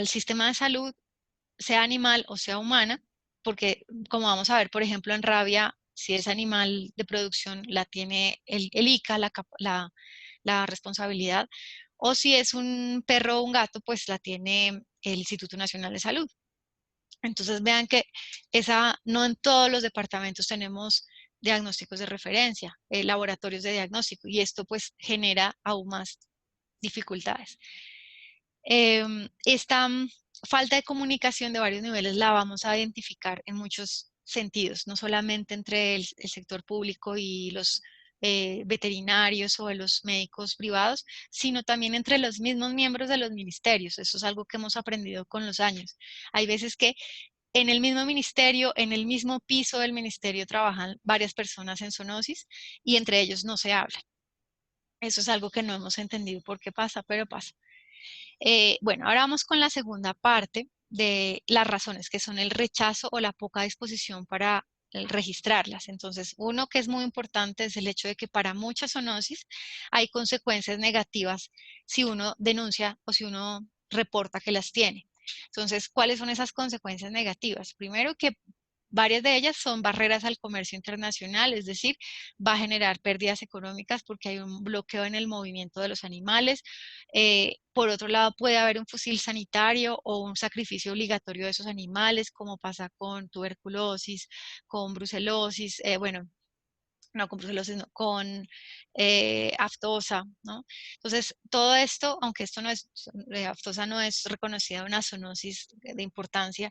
S4: sistema de salud, sea animal o sea humana, porque como vamos a ver, por ejemplo, en rabia, si es animal de producción, la tiene el ICA, la responsabilidad, o si es un perro o un gato, pues la tiene el Instituto Nacional de Salud. Entonces vean que no en todos los departamentos tenemos diagnósticos de referencia, laboratorios de diagnóstico, y esto pues genera aún más dificultades. Esta falta de comunicación de varios niveles la vamos a identificar en muchos sentidos, no solamente entre el sector público y los veterinarios o los médicos privados, sino también entre los mismos miembros de los ministerios. Eso es algo que hemos aprendido con los años. Hay veces que en el mismo ministerio, en el mismo piso del ministerio trabajan varias personas en zoonosis y entre ellos no se habla. Eso es algo que no hemos entendido por qué pasa, pero pasa. Bueno, ahora vamos con la segunda parte de las razones, que son el rechazo o la poca disposición para registrarlas. Entonces, uno que es muy importante es el hecho de que para muchas zoonosis hay consecuencias negativas si uno denuncia o si uno reporta que las tiene. Entonces, ¿cuáles son esas consecuencias negativas? Primero, que varias de ellas son barreras al comercio internacional, es decir, va a generar pérdidas económicas porque hay un bloqueo en el movimiento de los animales. Por otro lado, puede haber un fusil sanitario o un sacrificio obligatorio de esos animales, como pasa con tuberculosis, con brucelosis, bueno, no con brucelosis, no, con aftosa, ¿no? Entonces, todo esto, aunque esto no es, aftosa no es reconocida una zoonosis de importancia,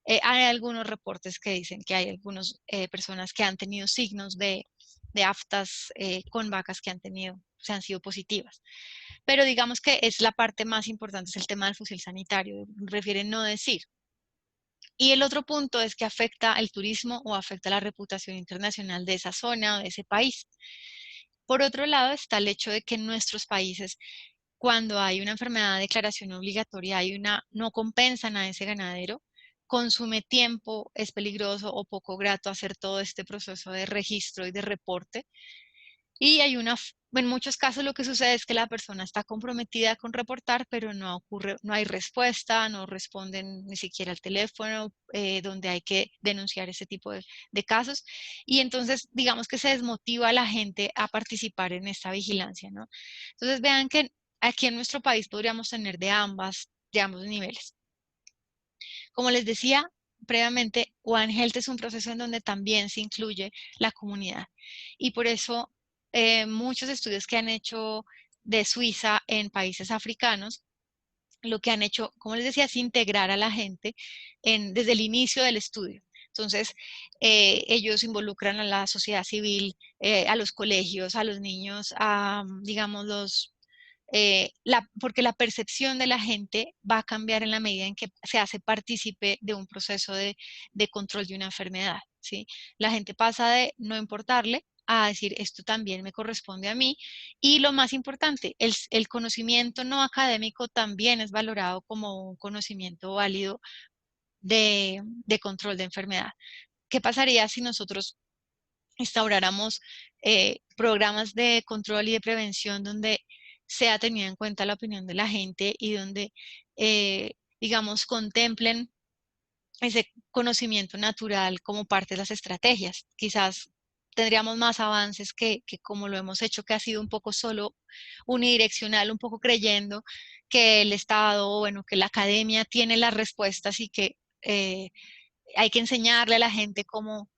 S4: hay algunos reportes que dicen que hay algunas personas que han tenido signos de aftas con vacas que se han sido positivas. Pero digamos que es la parte más importante, es el tema del fusil sanitario, refiere no decir. Y el otro punto es que afecta el turismo o afecta la reputación internacional de esa zona o de ese país. Por otro lado está el hecho de que en nuestros países, cuando hay una enfermedad de declaración obligatoria, no compensan a ese ganadero, consume tiempo, es peligroso o poco grato hacer todo este proceso de registro y de reporte. Y en muchos casos lo que sucede es que la persona está comprometida con reportar, pero no hay respuesta, no responden ni siquiera al teléfono donde hay que denunciar ese tipo de casos. Y entonces, digamos que se desmotiva a la gente a participar en esta vigilancia, ¿no? Entonces, vean que aquí en nuestro país podríamos tener de ambos niveles. Como les decía previamente, One Health es un proceso en donde también se incluye la comunidad. Y por eso muchos estudios que han hecho de Suiza en países africanos, lo que han hecho, como les decía, es integrar a la gente desde el inicio del estudio. Entonces, ellos involucran a la sociedad civil, a los colegios, a los niños, digamos, porque la percepción de la gente va a cambiar en la medida en que se hace partícipe de un proceso de control de una enfermedad, ¿sí? La gente pasa de no importarle a decir, esto también me corresponde a mí. Y lo más importante, el conocimiento no académico también es valorado como un conocimiento válido de control de enfermedad. ¿Qué pasaría si nosotros instauráramos programas de control y de prevención donde sea tenida en cuenta la opinión de la gente y donde, digamos, contemplen ese conocimiento natural como parte de las estrategias? Quizás tendríamos más avances que como lo hemos hecho, que ha sido un poco solo unidireccional, un poco creyendo que el Estado, bueno, que la academia tiene las respuestas y que hay que enseñarle a la gente cómo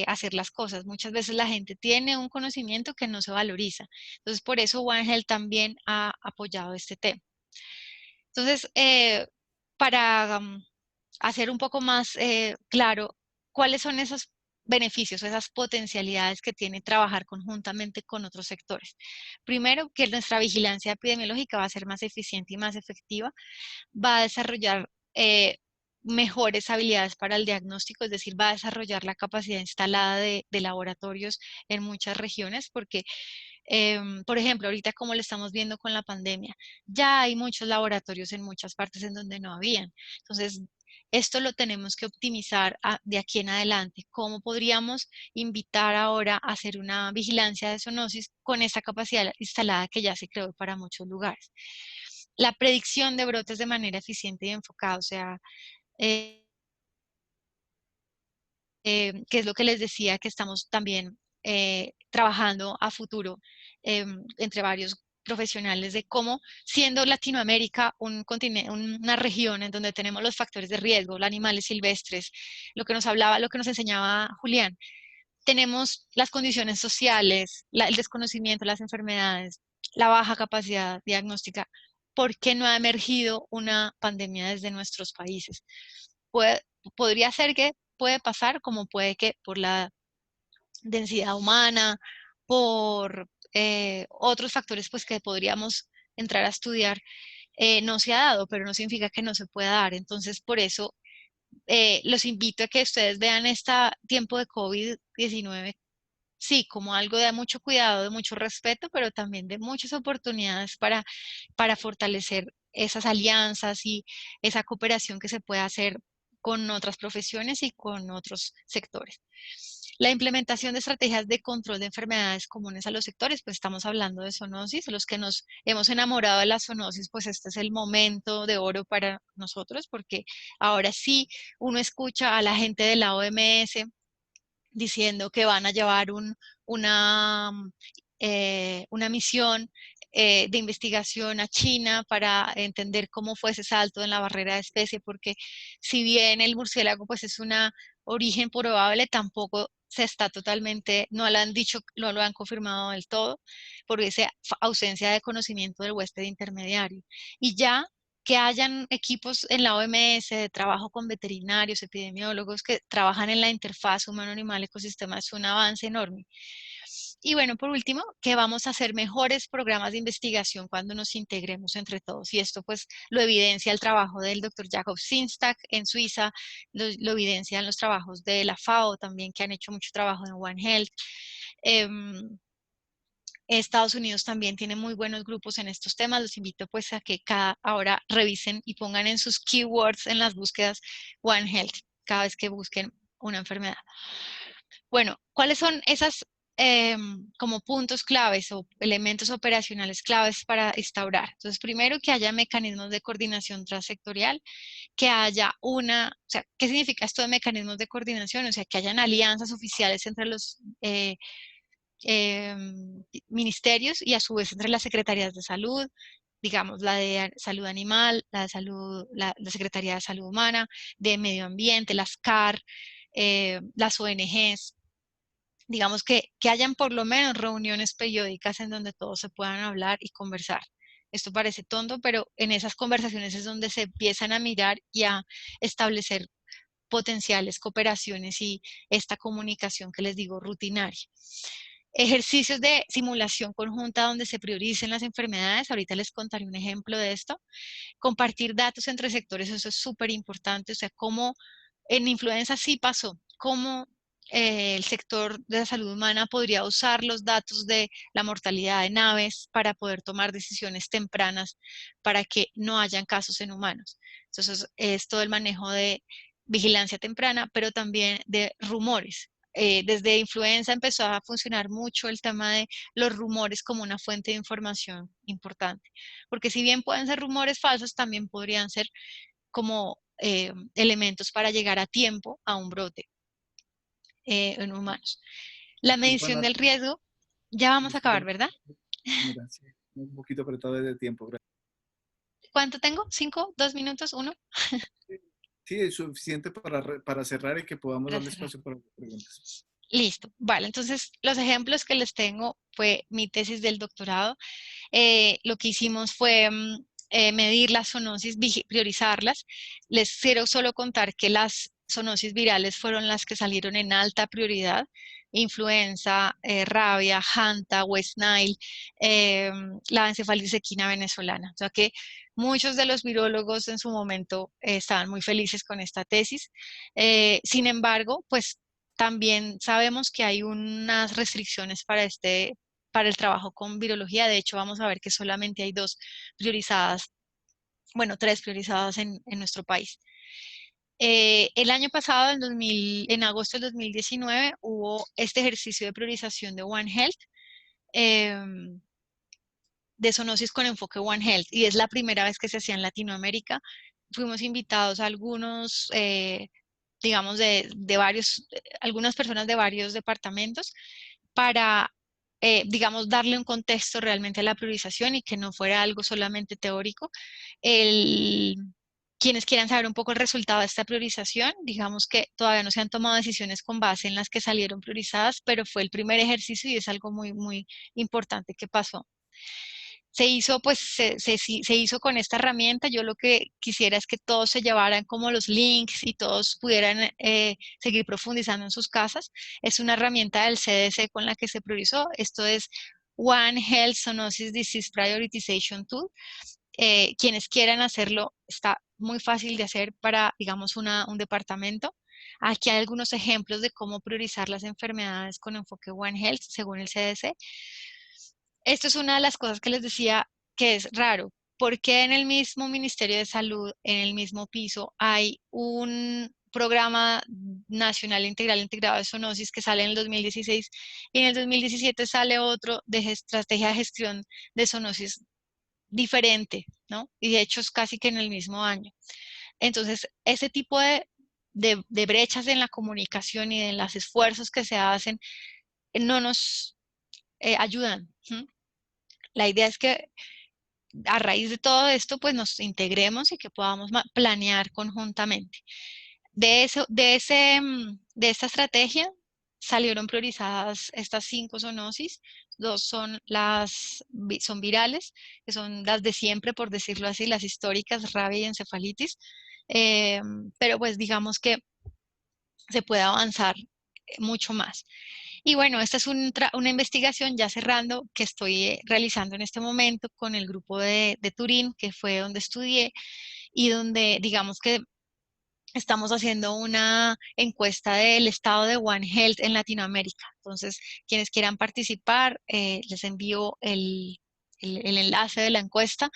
S4: hacer las cosas. Muchas veces la gente tiene un conocimiento que no se valoriza. Entonces, por eso One Health también ha apoyado este tema. Entonces, para hacer un poco más claro cuáles son esos beneficios, esas potencialidades que tiene trabajar conjuntamente con otros sectores. Primero, que nuestra vigilancia epidemiológica va a ser más eficiente y más efectiva, va a desarrollar mejores habilidades para el diagnóstico, es decir, va a desarrollar la capacidad instalada de laboratorios en muchas regiones, porque por ejemplo, ahorita como lo estamos viendo con la pandemia, ya hay muchos laboratorios en muchas partes en donde no habían. Entonces, esto lo tenemos que optimizar de aquí en adelante. ¿Cómo podríamos invitar ahora a hacer una vigilancia de zoonosis con esta capacidad instalada que ya se creó para muchos lugares? La predicción de brotes de manera eficiente y enfocada, o sea, eh, que es lo que les decía, que estamos también trabajando a futuro entre varios profesionales de cómo, siendo Latinoamérica un continente, una región en donde tenemos los factores de riesgo, los animales silvestres, lo que nos hablaba, lo que nos enseñaba Julián, tenemos las condiciones sociales, el desconocimiento, las enfermedades, la baja capacidad diagnóstica. ¿Por qué no ha emergido una pandemia desde nuestros países? Puede, podría ser que puede pasar, como puede que por la densidad humana, por otros factores pues que podríamos entrar a estudiar, no se ha dado, pero no significa que no se pueda dar. Entonces, por eso los invito a que ustedes vean este tiempo de COVID-19, sí, como algo de mucho cuidado, de mucho respeto, pero también de muchas oportunidades para fortalecer esas alianzas y esa cooperación que se puede hacer con otras profesiones y con otros sectores. La implementación de estrategias de control de enfermedades comunes a los sectores, pues estamos hablando de zoonosis, los que nos hemos enamorado de la zoonosis, pues este es el momento de oro para nosotros, porque ahora sí uno escucha a la gente de la OMS diciendo que van a llevar una misión de investigación a China para entender cómo fue ese salto en la barrera de especie, porque si bien el murciélago pues es un origen probable, tampoco se está totalmente, no lo han dicho, no lo han confirmado del todo, por esa ausencia de conocimiento del huésped intermediario. Y ya que hayan equipos en la OMS de trabajo con veterinarios, epidemiólogos que trabajan en la interfaz humano-animal-ecosistema es un avance enorme. Y bueno, por último, que vamos a hacer mejores programas de investigación cuando nos integremos entre todos. Y esto pues lo evidencia el trabajo del doctor Jakob Zinstak en Suiza, lo evidencian los trabajos de la FAO también, que han hecho mucho trabajo en One Health. Estados Unidos también tiene muy buenos grupos en estos temas. Los invito pues a que ahora revisen y pongan en sus keywords en las búsquedas One Health cada vez que busquen una enfermedad. Bueno, ¿cuáles son esas como puntos claves o elementos operacionales claves para instaurar? Entonces, primero que haya mecanismos de coordinación transsectorial, que haya o sea, ¿qué significa esto de mecanismos de coordinación? O sea, que hayan alianzas oficiales entre los ministerios y a su vez entre las secretarías de salud, digamos la de salud animal, la de salud, la Secretaría de Salud Humana, de Medio Ambiente, las CAR, las ONGs, digamos que hayan por lo menos reuniones periódicas en donde todos se puedan hablar y conversar. Esto parece tonto, pero en esas conversaciones es donde se empiezan a mirar y a establecer potenciales cooperaciones y esta comunicación que les digo rutinaria. Ejercicios de simulación conjunta donde se prioricen las enfermedades. Ahorita les contaré un ejemplo de esto. Compartir datos entre sectores, eso es súper importante. O sea, cómo en influenza sí pasó, cómo el sector de la salud humana podría usar los datos de la mortalidad de naves para poder tomar decisiones tempranas para que no hayan casos en humanos. Entonces, es todo el manejo de vigilancia temprana, pero también de rumores. Desde influenza empezó a funcionar mucho el tema de los rumores como una fuente de información importante, porque si bien pueden ser rumores falsos, también podrían ser como elementos para llegar a tiempo a un brote en humanos. La
S2: Disculpa,
S4: medición del riesgo, ya vamos a
S2: disculpa,
S4: acabar, ¿verdad?
S2: mira, sí, un poquito apretado de tiempo.
S4: ¿Cuánto tengo? ¿5? ¿2 minutos? ¿1?
S2: Sí, es suficiente para cerrar y que podamos
S4: Para
S2: darle
S4: cerrar.
S2: espacio para preguntas.
S4: Listo. Vale, entonces los ejemplos que les tengo fue mi tesis del doctorado. Lo que hicimos fue medir las zoonosis, priorizarlas. Les quiero solo contar que las zoonosis virales fueron las que salieron en alta prioridad: influenza, rabia, Hanta, West Nile, la encefalitis equina venezolana. O sea que muchos de los virólogos en su momento estaban muy felices con esta tesis. Sin embargo, pues también sabemos que hay unas restricciones para el trabajo con virología. De hecho, vamos a ver que solamente hay 2 priorizadas, bueno, 3 priorizadas en nuestro país. El año pasado, en agosto del 2019, hubo este ejercicio de priorización de One Health, de zoonosis con enfoque One Health, y es la primera vez que se hacía en Latinoamérica. Fuimos invitados a algunos, digamos, algunas personas de varios departamentos para, digamos, darle un contexto realmente a la priorización y que no fuera algo solamente teórico. Quienes quieran saber un poco el resultado de esta priorización, digamos que todavía no se han tomado decisiones con base en las que salieron priorizadas, pero fue el primer ejercicio y es algo muy, muy importante que pasó. Se hizo, pues, se hizo con esta herramienta. Yo lo que quisiera es que todos se llevaran como los links y todos pudieran seguir profundizando en sus casas. Es una herramienta del CDC con la que se priorizó. Esto es One Health Zoonosis Disease Prioritization Tool. Quienes quieran hacerlo, está muy fácil de hacer para, digamos, un departamento. Aquí hay algunos ejemplos de cómo priorizar las enfermedades con enfoque One Health según el CDC. Esto es una de las cosas que les decía que es raro. ¿Por qué en el mismo Ministerio de Salud, en el mismo piso, hay un programa nacional integral integrado de zoonosis que sale en el 2016 y en el 2017 sale otro de estrategia de gestión de zoonosis diferente, ¿no? Y de hecho es casi que en el mismo año. Entonces, ese tipo de brechas en la comunicación y en los esfuerzos que se hacen no nos ayudan. La idea es que a raíz de todo esto, pues nos integremos y que podamos planear conjuntamente. De esta estrategia salieron priorizadas estas 5 zoonosis. 2 son virales, que son las de siempre, por decirlo así, las históricas, rabia y encefalitis. Pero pues digamos que se puede avanzar mucho más. Y bueno, esta es una investigación, ya cerrando, que estoy realizando en este momento con el grupo de Turín, que fue donde estudié y donde, digamos que estamos haciendo una encuesta del estado de One Health en Latinoamérica. Entonces, quienes quieran participar, les envío el enlace de la encuesta.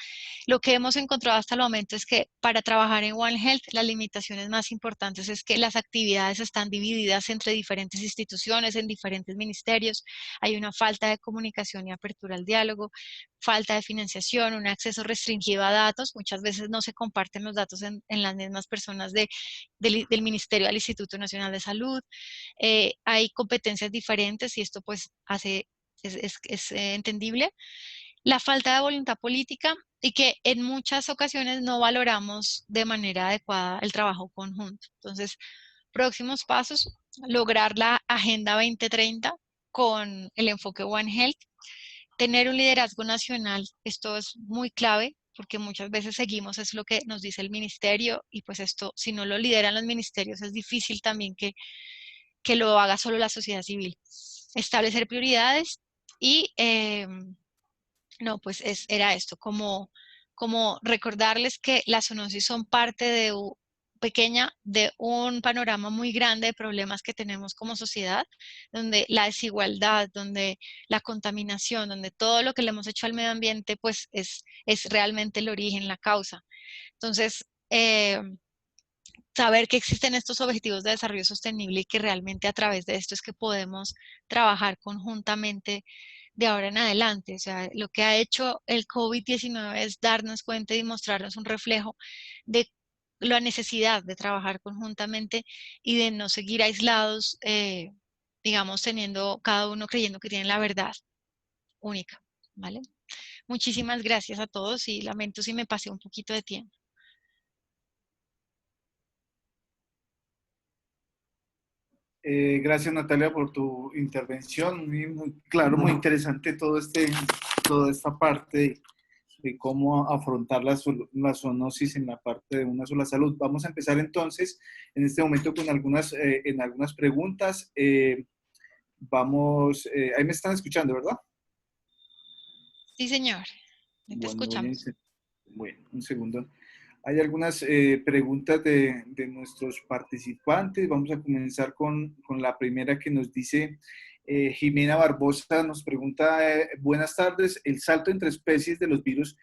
S4: Lo que hemos encontrado hasta el momento es que para trabajar en One Health, las limitaciones más importantes es que las actividades están divididas entre diferentes instituciones, en diferentes ministerios. Hay una falta de comunicación y apertura al diálogo, falta de financiación, un acceso restringido a datos. Muchas veces no se comparten los datos en las mismas personas del Ministerio al Instituto Nacional de Salud. Hay competencias diferentes y esto pues es entendible. La falta de voluntad política y que en muchas ocasiones no valoramos de manera adecuada el trabajo conjunto. Entonces, próximos pasos: lograr la Agenda 2030 con el enfoque One Health, tener un liderazgo nacional. Esto es muy clave porque muchas veces seguimos es lo que nos dice el ministerio y pues esto, si no lo lideran los ministerios, es difícil también que lo haga solo la sociedad civil. Establecer prioridades y no, pues era esto, como recordarles que las zoonosis son parte pequeña de un panorama muy grande de problemas que tenemos como sociedad, donde la desigualdad, donde la contaminación, donde todo lo que le hemos hecho al medio ambiente, pues es realmente el origen, la causa. Entonces, saber que existen estos objetivos de desarrollo sostenible y que realmente a través de esto es que podemos trabajar conjuntamente de ahora en adelante. O sea, lo que ha hecho el COVID-19 es darnos cuenta y mostrarnos un reflejo de la necesidad de trabajar conjuntamente y de no seguir aislados, digamos, teniendo cada uno creyendo que tiene la verdad única, ¿vale? Muchísimas gracias a todos y lamento si me pasé un poquito de tiempo.
S2: Gracias, Natalia, por tu intervención. Muy claro, muy interesante toda esta parte de cómo afrontar la zoonosis en la parte de una sola salud. Vamos a empezar entonces en este momento con algunas preguntas. Ahí me están escuchando, ¿verdad?
S4: Sí, señor. Te
S2: Bueno,
S4: escuchamos.
S2: bueno, un segundo. Hay algunas preguntas de nuestros participantes. Vamos a comenzar con la primera que nos dice Jimena Barbosa. Nos pregunta, buenas tardes, ¿el salto entre especies de los virus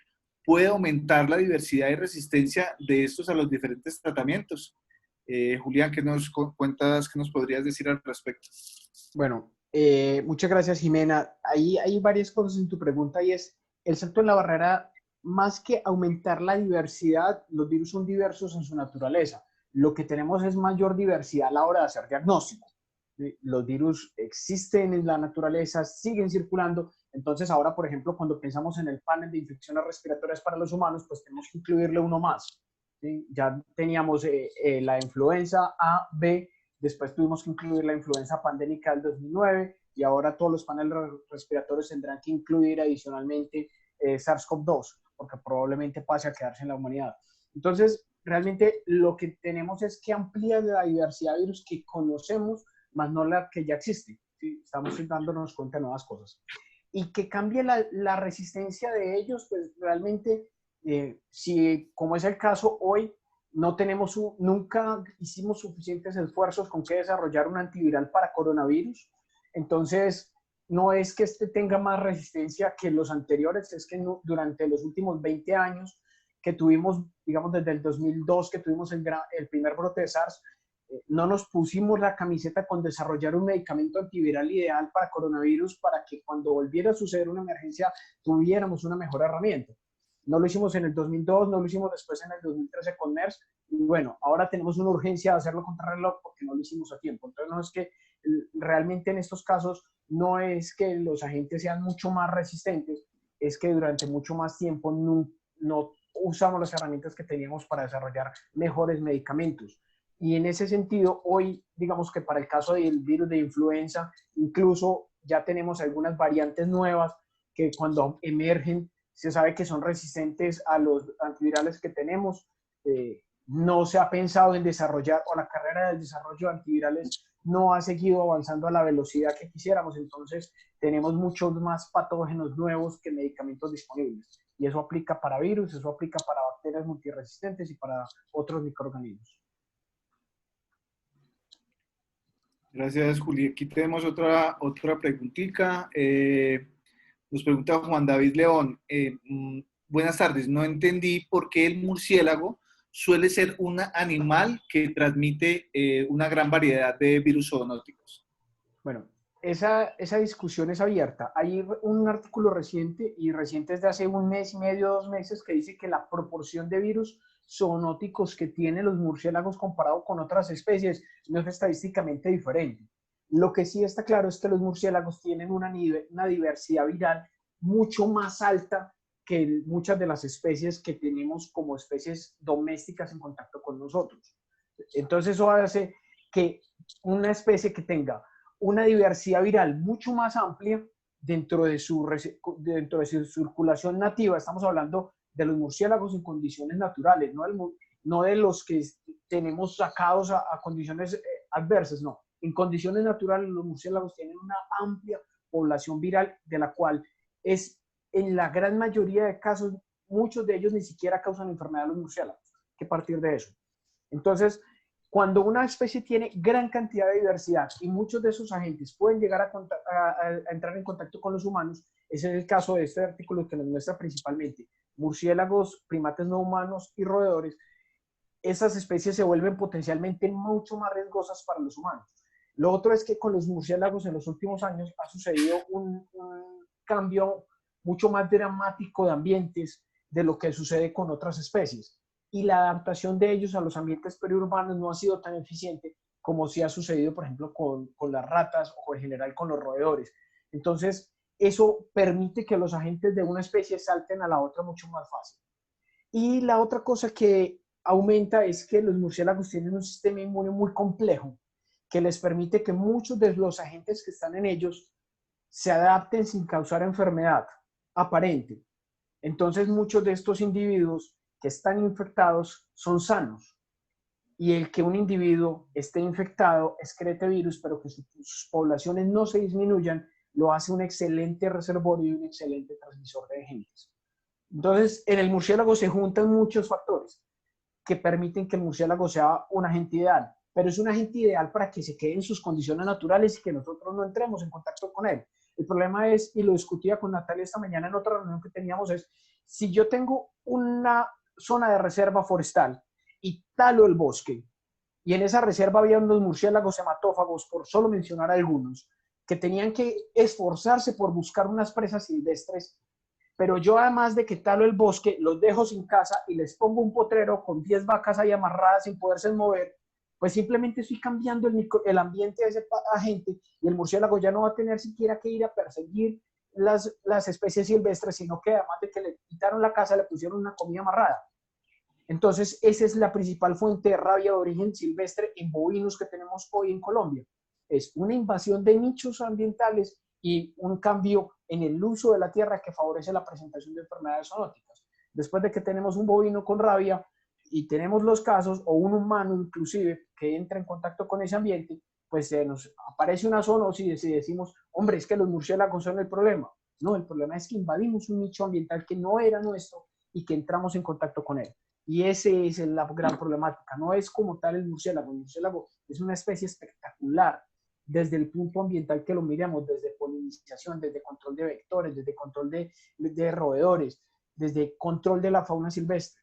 S2: puede aumentar la diversidad y resistencia de estos a los diferentes tratamientos? Julián, ¿qué nos cuentas, qué nos podrías decir al respecto?
S3: Bueno, muchas gracias, Jimena. Ahí hay varias cosas en tu pregunta y es el salto en la barrera, más que aumentar la diversidad, los virus son diversos en su naturaleza. Lo que tenemos es mayor diversidad a la hora de hacer diagnóstico. ¿Sí? Los virus existen en la naturaleza, siguen circulando. Entonces ahora, por ejemplo, cuando pensamos en el panel de infecciones respiratorias para los humanos, pues tenemos que incluirle uno más. ¿Sí? Ya teníamos la influenza A, B, después tuvimos que incluir la influenza pandémica del 2009 y ahora todos los paneles respiratorios tendrán que incluir adicionalmente SARS-CoV-2, porque probablemente pase a quedarse en la humanidad. Entonces, realmente lo que tenemos es que ampliar la diversidad de virus que conocemos, más no la que ya existe. ¿Sí? Estamos dándonos cuenta de nuevas cosas. Y que cambie la resistencia de ellos, pues realmente, si como es el caso hoy, no tenemos, nunca hicimos suficientes esfuerzos con que desarrollar un antiviral para coronavirus. Entonces, no es que este tenga más resistencia que los anteriores, es que no, durante los últimos 20 años que tuvimos, digamos desde el 2002 que tuvimos el primer brote de SARS, no nos pusimos la camiseta con desarrollar un medicamento antiviral ideal para coronavirus para que cuando volviera a suceder una emergencia tuviéramos una mejor herramienta. No lo hicimos en el 2002, no lo hicimos después en el 2013 con MERS, y bueno, ahora tenemos una urgencia de hacerlo contra reloj porque no lo hicimos a tiempo. Entonces, no es que realmente en estos casos no es que los agentes sean mucho más resistentes, es que durante mucho más tiempo no usamos las herramientas que teníamos para desarrollar mejores medicamentos. Y en ese sentido, hoy, digamos que para el caso del virus de influenza, incluso ya tenemos algunas variantes nuevas que cuando emergen se sabe que son resistentes a los antivirales que tenemos. No se ha pensado en desarrollar, o la carrera del desarrollo de antivirales no ha seguido avanzando a la velocidad que quisiéramos. Entonces, tenemos muchos más patógenos nuevos que medicamentos disponibles. Y eso aplica para virus, eso aplica para bacterias multiresistentes y para otros microorganismos.
S2: Gracias, Juli. Aquí tenemos otra preguntita. Nos pregunta Juan David León. Buenas tardes. No entendí por qué el murciélago suele ser un animal que transmite una gran variedad de virus zoonóticos.
S3: Bueno, esa discusión es abierta. Hay un artículo reciente, y reciente es de hace un mes y medio, 2 meses, que dice que la proporción de virus zoonóticos que tienen los murciélagos comparado con otras especies no es estadísticamente diferente. Lo que sí está claro es que los murciélagos tienen una diversidad viral mucho más alta que muchas de las especies que tenemos como especies domésticas en contacto con nosotros. Entonces eso hace que una especie que tenga una diversidad viral mucho más amplia dentro de su circulación nativa. Estamos hablando de los murciélagos en condiciones naturales, no de los que tenemos sacados a condiciones adversas, no. En condiciones naturales los murciélagos tienen una amplia población viral de la cual es, en la gran mayoría de casos, muchos de ellos ni siquiera causan enfermedad a los murciélagos. Hay que partir de eso. Entonces, cuando una especie tiene gran cantidad de diversidad y muchos de esos agentes pueden llegar a entrar en contacto con los humanos, ese es el caso de este artículo que nos muestra principalmente murciélagos, primates no humanos y roedores. Esas especies se vuelven potencialmente mucho más riesgosas para los humanos. Lo otro es que con los murciélagos en los últimos años ha sucedido un cambio mucho más dramático de ambientes de lo que sucede con otras especies. Y la adaptación de ellos a los ambientes periurbanos no ha sido tan eficiente como sí ha sucedido, por ejemplo, con las ratas o en general con los roedores. Entonces, eso permite que los agentes de una especie salten a la otra mucho más fácil. Y la otra cosa que aumenta es que los murciélagos tienen un sistema inmune muy complejo que les permite que muchos de los agentes que están en ellos se adapten sin causar enfermedad aparente. Entonces, muchos de estos individuos que están infectados son sanos. Y el que un individuo esté infectado, excrete virus, pero que sus poblaciones no se disminuyan, lo hace un excelente reservorio y un excelente transmisor de agentes. Entonces, en el murciélago se juntan muchos factores que permiten que el murciélago sea un agente ideal, pero es un agente ideal para que se quede en sus condiciones naturales y que nosotros no entremos en contacto con él. El problema es, y lo discutía con Natalia esta mañana en otra reunión que teníamos, es si yo tengo una zona de reserva forestal y talo el bosque, y en esa reserva había unos murciélagos hematófagos, por solo mencionar algunos, que tenían que esforzarse por buscar unas presas silvestres, pero yo además de que talo el bosque, los dejo sin casa y les pongo un potrero con 10 vacas ahí amarradas sin poderse mover, pues simplemente estoy cambiando el ambiente de ese agente y el murciélago ya no va a tener siquiera que ir a perseguir las especies silvestres, sino que además de que le quitaron la casa, le pusieron una comida amarrada. Entonces, esa es la principal fuente de rabia de origen silvestre en bovinos que tenemos hoy en Colombia. Es una invasión de nichos ambientales y un cambio en el uso de la tierra que favorece la presentación de enfermedades zoonóticas. Después de que tenemos un bovino con rabia y tenemos los casos, o un humano inclusive, que entra en contacto con ese ambiente, pues nos aparece una zoonosis y decimos, hombre, es que los murciélagos son el problema. No, el problema es que invadimos un nicho ambiental que no era nuestro y que entramos en contacto con él. Y esa es la gran problemática. No es como tal el murciélago. El murciélago es una especie espectacular desde el punto ambiental que lo miramos, desde polinización, desde control de vectores, desde control de roedores, desde control de la fauna silvestre.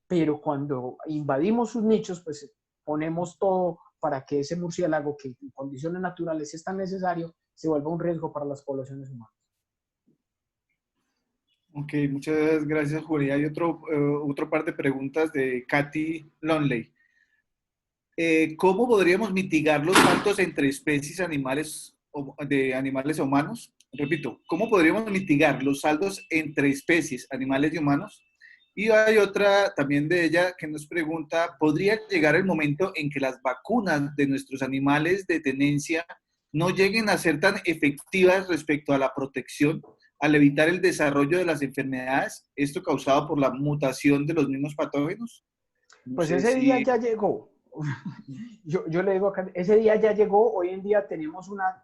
S3: Pero cuando invadimos sus nichos, pues ponemos todo para que ese murciélago, que en condiciones naturales es tan necesario, se vuelva un riesgo para las poblaciones humanas.
S2: Ok, muchas gracias, Julia. Hay otro par de preguntas de Katy Lonley. ¿Cómo podríamos mitigar los saltos entre especies de animales y humanos? Repito, ¿cómo podríamos mitigar los saltos entre especies, animales y humanos? Y hay otra también de ella que nos pregunta, ¿podría llegar el momento en que las vacunas de nuestros animales de tenencia no lleguen a ser tan efectivas respecto a la protección, al evitar el desarrollo de las enfermedades, esto causado por la mutación de los mismos patógenos?
S3: Pues ese día ya llegó. Yo le digo acá, ese día ya llegó. Hoy en día tenemos una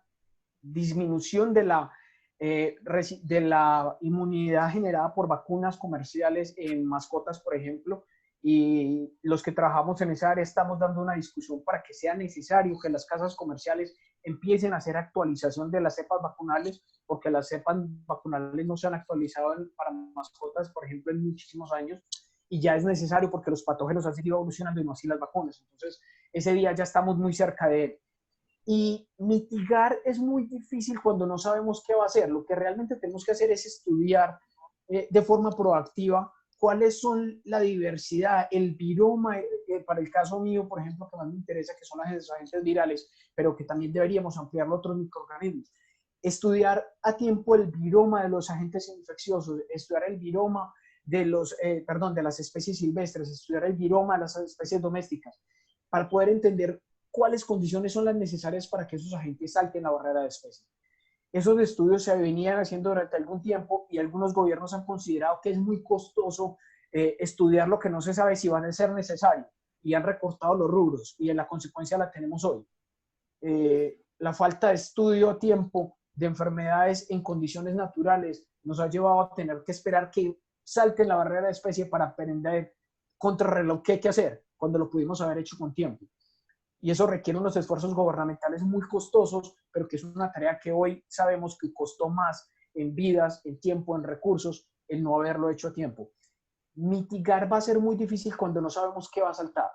S3: disminución de la inmunidad generada por vacunas comerciales en mascotas, por ejemplo, y los que trabajamos en esa área estamos dando una discusión para que sea necesario que las casas comerciales empiecen a hacer actualización de las cepas vacunales, porque las cepas vacunales no se han actualizado para mascotas, por ejemplo, en muchísimos años, y ya es necesario porque los patógenos han seguido evolucionando y no así las vacunas. Entonces, ese día ya estamos muy cerca de él. Y mitigar es muy difícil cuando no sabemos qué va a hacer. Lo que realmente tenemos que hacer es estudiar de forma proactiva cuáles son la diversidad, el viroma, para el caso mío, por ejemplo, que más me interesa, que son las agentes virales, pero que también deberíamos ampliarlo a otros microorganismos. Estudiar a tiempo el viroma de los agentes infecciosos, estudiar el viroma de las especies silvestres, estudiar el viroma de las especies domésticas, para poder entender cuáles condiciones son las necesarias para que esos agentes salten la barrera de especies. Esos estudios se venían haciendo durante algún tiempo y algunos gobiernos han considerado que es muy costoso estudiar lo que no se sabe si van a ser necesarios y han recortado los rubros y en la consecuencia la tenemos hoy. La falta de estudio a tiempo de enfermedades en condiciones naturales nos ha llevado a tener que esperar que salten la barrera de especie para aprender contrarreloj qué hay que hacer. cuando lo pudimos haber hecho con tiempo. Y eso requiere unos esfuerzos gubernamentales muy costosos, pero que es una tarea que hoy sabemos que costó más en vidas, en tiempo, en recursos, el no haberlo hecho a tiempo. Mitigar va a ser muy difícil cuando no sabemos qué va a saltar,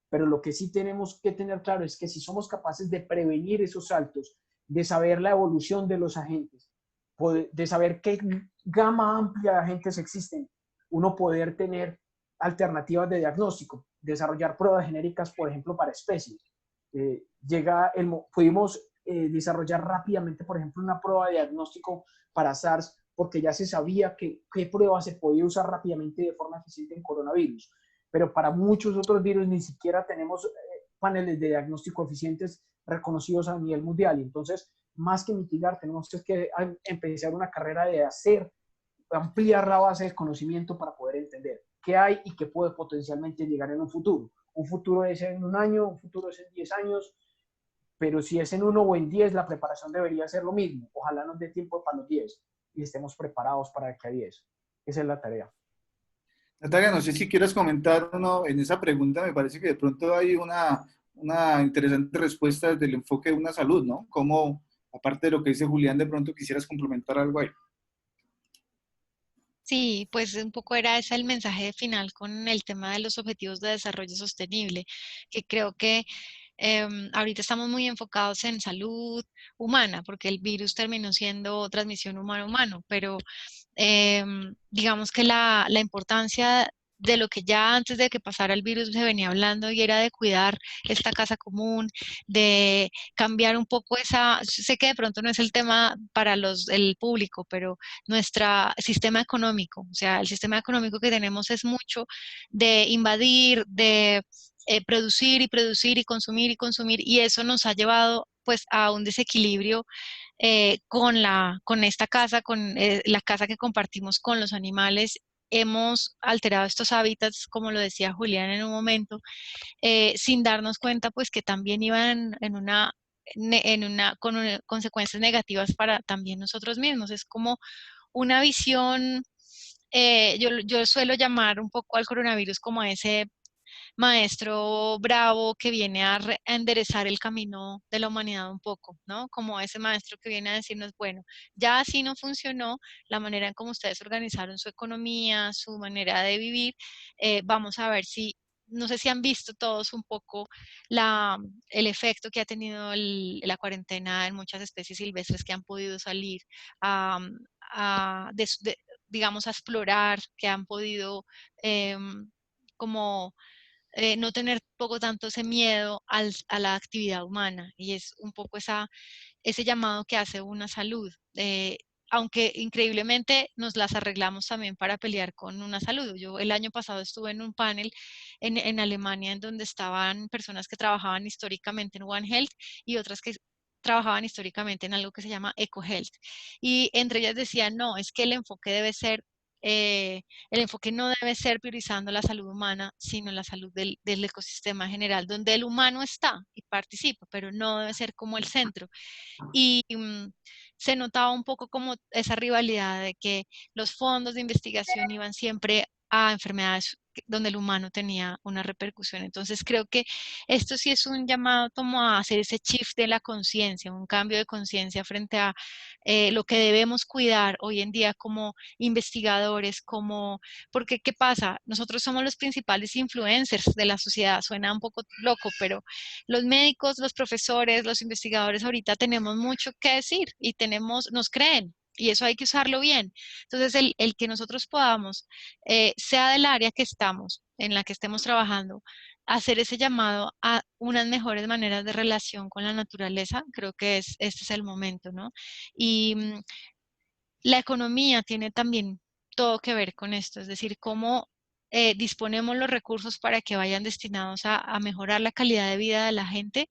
S3: pero lo que sí tenemos que tener claro es que si somos capaces de prevenir esos saltos, de saber la evolución de los agentes, de saber qué gama amplia de agentes existen, uno poder tener alternativas de diagnóstico, desarrollar pruebas genéricas, por ejemplo, para especies. Pudimos desarrollar rápidamente, por ejemplo, una prueba de diagnóstico para SARS, porque ya se sabía qué prueba se podía usar rápidamente de forma eficiente en coronavirus. Pero para muchos otros virus ni siquiera tenemos paneles de diagnóstico eficientes reconocidos a nivel mundial. Y entonces, más que mitigar, tenemos que empezar una carrera de ampliar la base de conocimiento para poder entender qué hay y qué puede potencialmente llegar en un futuro. Un futuro es en un año, un futuro es en 10 años, pero si es en 1 o en 10, la preparación debería ser lo mismo. Ojalá nos dé tiempo para los 10 y estemos preparados para que a 10. Esa es la tarea.
S2: Natalia, no sé si quieres comentar uno en esa pregunta, me parece que de pronto hay una interesante respuesta desde el enfoque de una salud, ¿no? Como, aparte de lo que dice Julián, de pronto quisieras complementar algo ahí.
S4: Sí, pues un poco era ese el mensaje final con el tema de los objetivos de desarrollo sostenible, que creo que ahorita estamos muy enfocados en salud humana, porque el virus terminó siendo transmisión humano-humano, pero digamos que la importancia de lo que ya antes de que pasara el virus se venía hablando y era de cuidar esta casa común, de cambiar un poco sé que de pronto no es el tema para el público, pero nuestro sistema económico, o sea, el sistema económico que tenemos es mucho de invadir, de producir y producir y consumir, y eso nos ha llevado pues a un desequilibrio con esta casa, con la casa que compartimos con los animales. Hemos alterado estos hábitats, como lo decía Julián en un momento, sin darnos cuenta pues que también iban con consecuencias negativas para también nosotros mismos. Es como una visión, yo suelo llamar un poco al coronavirus como a ese maestro bravo que viene a enderezar el camino de la humanidad un poco, ¿no? Como ese maestro que viene a decirnos, bueno, ya así no funcionó la manera en cómo ustedes organizaron su economía, su manera de vivir, vamos a ver si, no sé si han visto todos un poco el efecto que ha tenido la cuarentena en muchas especies silvestres que han podido salir a, digamos, a explorar, que han podido como no tener poco tanto ese miedo a la actividad humana y es un poco ese llamado que hace una salud. Aunque increíblemente nos las arreglamos también para pelear con una salud. Yo el año pasado estuve en un panel en Alemania en donde estaban personas que trabajaban históricamente en One Health y otras que trabajaban históricamente en algo que se llama EcoHealth. Y entre ellas decían, no, es que el enfoque debe ser el enfoque no debe ser priorizando la salud humana, sino la salud del ecosistema general, donde el humano está y participa, pero no debe ser como el centro. Y se notaba un poco como esa rivalidad de que los fondos de investigación iban siempre a enfermedades donde el humano tenía una repercusión. Entonces creo que esto sí es un llamado como a hacer ese shift de la conciencia, un cambio de conciencia frente a lo que debemos cuidar hoy en día como investigadores, porque ¿qué pasa? Nosotros somos los principales influencers de la sociedad, suena un poco loco, pero los médicos, los profesores, los investigadores ahorita tenemos mucho que decir y nos creen. Y eso hay que usarlo bien. Entonces, el que nosotros podamos, sea del área que estamos, en la que estemos trabajando, hacer ese llamado a unas mejores maneras de relación con la naturaleza, creo que este es el momento, ¿no? Y la economía tiene también todo que ver con esto, es decir, cómo disponemos los recursos para que vayan destinados a mejorar la calidad de vida de la gente.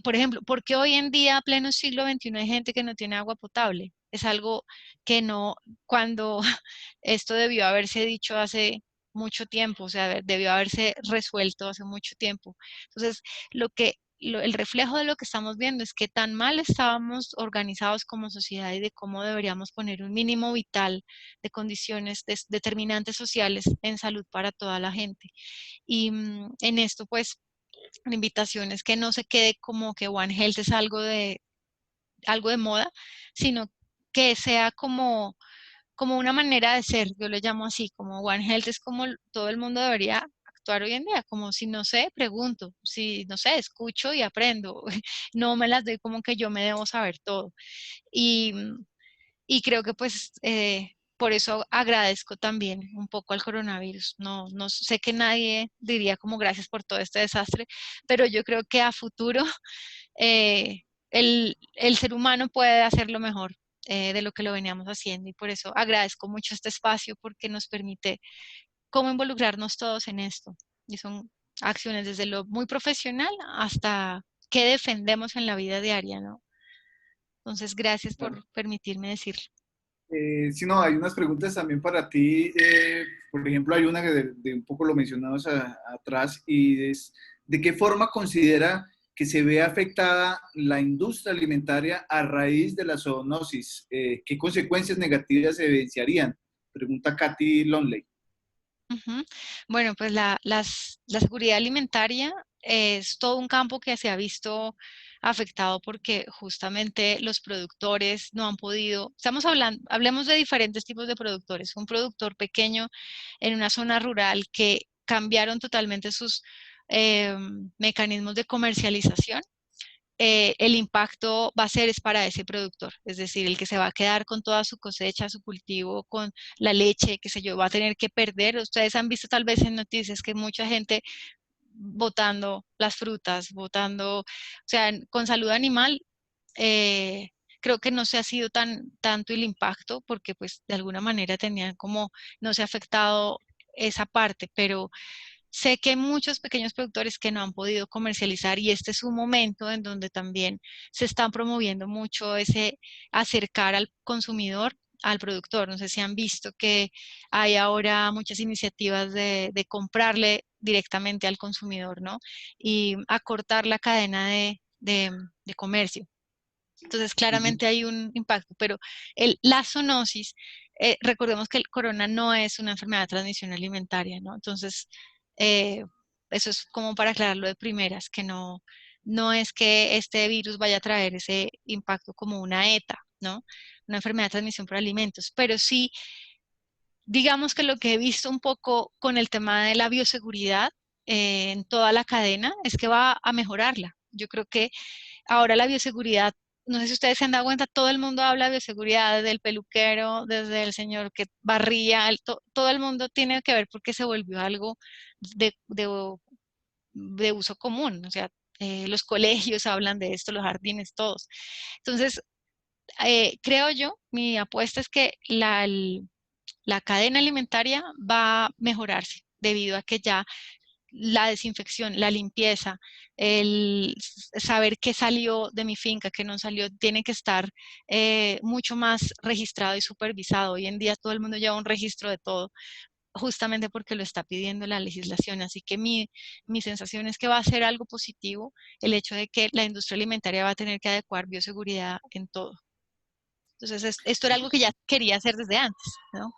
S4: Por ejemplo, ¿por qué hoy en día, a pleno siglo XXI, hay gente que no tiene agua potable? Es algo que no, cuando esto debió haberse dicho hace mucho tiempo, o sea, debió haberse resuelto hace mucho tiempo. Entonces, el reflejo de lo que estamos viendo es que tan mal estábamos organizados como sociedad y de cómo deberíamos poner un mínimo vital de condiciones determinantes sociales en salud para toda la gente. Y en esto, pues, la invitación es que no se quede como que One Health es algo de moda, sino que sea como una manera de ser, yo lo llamo así, como One Health es como todo el mundo debería actuar hoy en día, como si no sé, pregunto, si no sé, escucho y aprendo, no me las doy como que yo me debo saber todo. Y, y creo que pues por eso agradezco también un poco al coronavirus. No, no sé que nadie diría como gracias por todo este desastre, pero yo creo que a futuro eh, el ser humano puede hacerlo mejor de lo que lo veníamos haciendo y por eso agradezco mucho este espacio porque nos permite cómo involucrarnos todos en esto. Y son acciones desde lo muy profesional hasta qué defendemos en la vida diaria, ¿no? Entonces, gracias por permitirme decirlo.
S2: Sí, no, hay unas preguntas también para ti. Por ejemplo, hay una que de un poco lo mencionamos atrás y es, ¿de qué forma considera que se ve afectada la industria alimentaria a raíz de la zoonosis? ¿Qué consecuencias negativas se evidenciarían? Pregunta Katy Lonley.
S4: Ujú. Bueno, pues la seguridad alimentaria es todo un campo que se ha visto afectado porque justamente los productores no han podido, estamos hablando, hablemos de diferentes tipos de productores. Un productor pequeño en una zona rural que cambiaron totalmente sus mecanismos de comercialización, el impacto va a ser es para ese productor, es decir, el que se va a quedar con toda su cosecha, su cultivo, con la leche, qué sé yo, va a tener que perder. Ustedes han visto tal vez en noticias que mucha gente botando las frutas, botando, o sea, con salud animal, eh, creo que no se ha sido tanto el impacto porque pues de alguna manera tenían como, no se ha afectado esa parte, pero sé que hay muchos pequeños productores que no han podido comercializar y este es un momento en donde también se está promoviendo mucho ese acercar al consumidor al productor. No sé si han visto que hay ahora muchas iniciativas de comprarle directamente al consumidor, ¿no? Y acortar la cadena de comercio. Entonces, claramente hay un impacto, pero la zoonosis, recordemos que el corona no es una enfermedad de transmisión alimentaria, ¿no? Entonces, eh, eso es como para aclararlo de primeras, que no, no es que este virus vaya a traer ese impacto como una ETA, ¿no? Una enfermedad de transmisión por alimentos, pero sí, digamos que lo que he visto un poco con el tema de la bioseguridad en toda la cadena es que va a mejorarla. Yo creo que ahora la bioseguridad, no sé si ustedes se han dado cuenta, todo el mundo habla de bioseguridad, desde el peluquero, desde el señor que barría, todo el mundo tiene que ver porque se volvió algo de uso común, o sea, los colegios hablan de esto, los jardines, todos. Entonces, creo yo, mi apuesta es que la cadena alimentaria va a mejorarse debido a que ya la desinfección, la limpieza, el saber qué salió de mi finca, qué no salió, tiene que estar mucho más registrado y supervisado. Hoy en día todo el mundo lleva un registro de todo, justamente porque lo está pidiendo la legislación. Así que mi sensación es que va a ser algo positivo el hecho de que la industria alimentaria va a tener que adecuar bioseguridad en todo. Entonces, esto era algo que ya quería hacer desde antes, ¿no?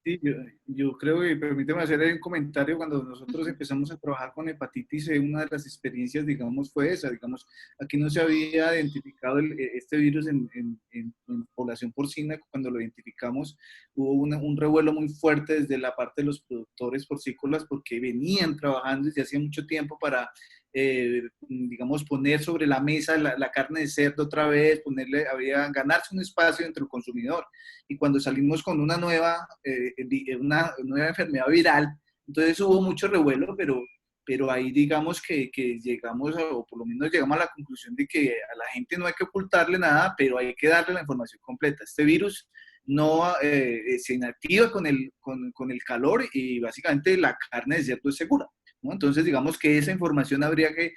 S2: Sí, yo creo que, permíteme hacer un comentario, cuando nosotros
S4: Ujú,
S2: empezamos a trabajar con hepatitis, una de las experiencias, digamos, fue esa, digamos, aquí no se había identificado este virus en población porcina. Cuando lo identificamos hubo un revuelo muy fuerte desde la parte de los productores porcícolas porque venían trabajando desde hacía mucho tiempo para, digamos, poner sobre la mesa la carne de cerdo otra vez, ganarse un espacio entre el consumidor. Y cuando salimos con una nueva enfermedad viral, entonces hubo mucho revuelo, pero ahí digamos que llegamos, o por lo menos llegamos a la conclusión de que a la gente no hay que ocultarle nada, pero hay que darle la información completa. Este virus no se inactiva con el calor y básicamente la carne de cerdo es segura, ¿no? Entonces digamos que esa información habría que,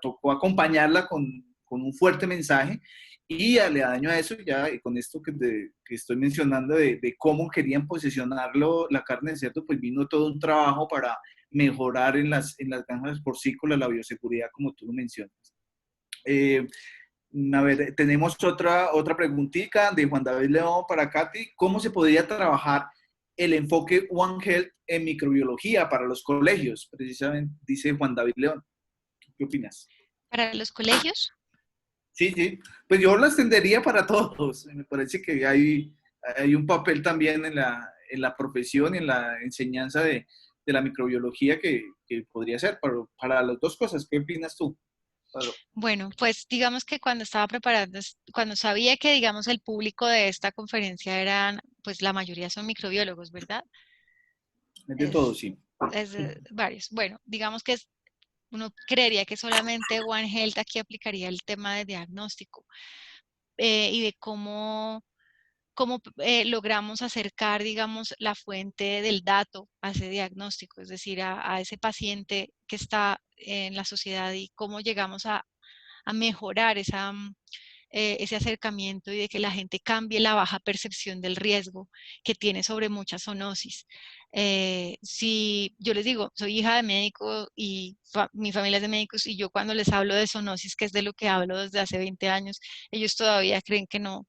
S2: tocó acompañarla con un fuerte mensaje Y aledaño a eso, ya con esto que estoy mencionando de cómo querían posicionarlo, la carne de cerdo, pues vino todo un trabajo para mejorar en las granjas porcícolas la bioseguridad, como tú lo mencionas. Eh, a ver, tenemos otra preguntita de Juan David León para Katy. ¿Cómo se podría trabajar el enfoque One Health en microbiología para los colegios? Precisamente, dice Juan David León. ¿Qué opinas?
S4: Para los colegios.
S2: Sí, sí. Pues yo lo extendería para todos. Me parece que hay un papel también en la profesión y en la enseñanza de la microbiología que podría ser para las dos cosas. ¿Qué opinas tú?
S4: Bueno, pues digamos que cuando estaba preparando, cuando sabía que, digamos, el público de esta conferencia eran, pues la mayoría son microbiólogos, ¿verdad?
S2: De todo,
S4: Es,
S2: sí.
S4: es de varios. Bueno, digamos que uno creería que solamente One Health aquí aplicaría el tema de diagnóstico y de cómo logramos acercar, digamos, la fuente del dato a ese diagnóstico, es decir, a ese paciente que está en la sociedad y cómo llegamos a mejorar ese acercamiento y de que la gente cambie la baja percepción del riesgo que tiene sobre muchas zoonosis. Si yo les digo, soy hija de médico y mi familia es de médicos y yo cuando les hablo de zoonosis, que es de lo que hablo desde hace 20 años, ellos todavía creen que no,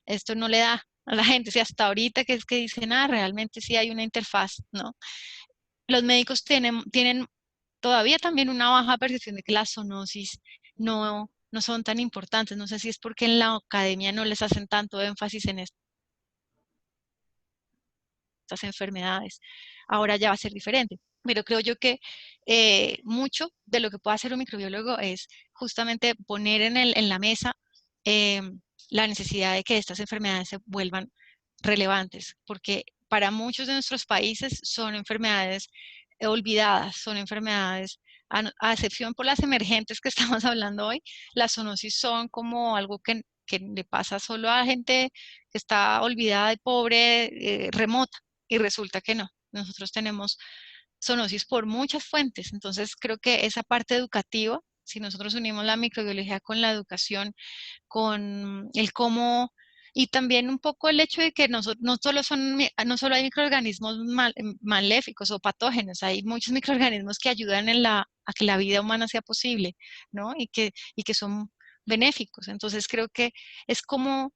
S4: esto no le da a la gente, si hasta ahorita que es que dicen, realmente sí hay una interfaz, ¿no? Los médicos tienen todavía también una baja percepción de que las zoonosis no son tan importantes. No sé si es porque en la academia no les hacen tanto énfasis en estas enfermedades. Ahora ya va a ser diferente. Pero creo yo que mucho de lo que puede hacer un microbiólogo es justamente poner en la mesa eh, la necesidad de que estas enfermedades se vuelvan relevantes, porque para muchos de nuestros países son enfermedades olvidadas, son enfermedades, a excepción por las emergentes que estamos hablando hoy, las zoonosis son como algo que le pasa solo a gente que está olvidada y pobre, remota, y resulta que no. Nosotros tenemos zoonosis por muchas fuentes, entonces creo que esa parte educativa, si nosotros unimos la microbiología con la educación, con el cómo, y también un poco el hecho de que no solo hay microorganismos maléficos o patógenos, hay muchos microorganismos que ayudan a que la vida humana sea posible, ¿no? Y que son benéficos. Entonces creo que es como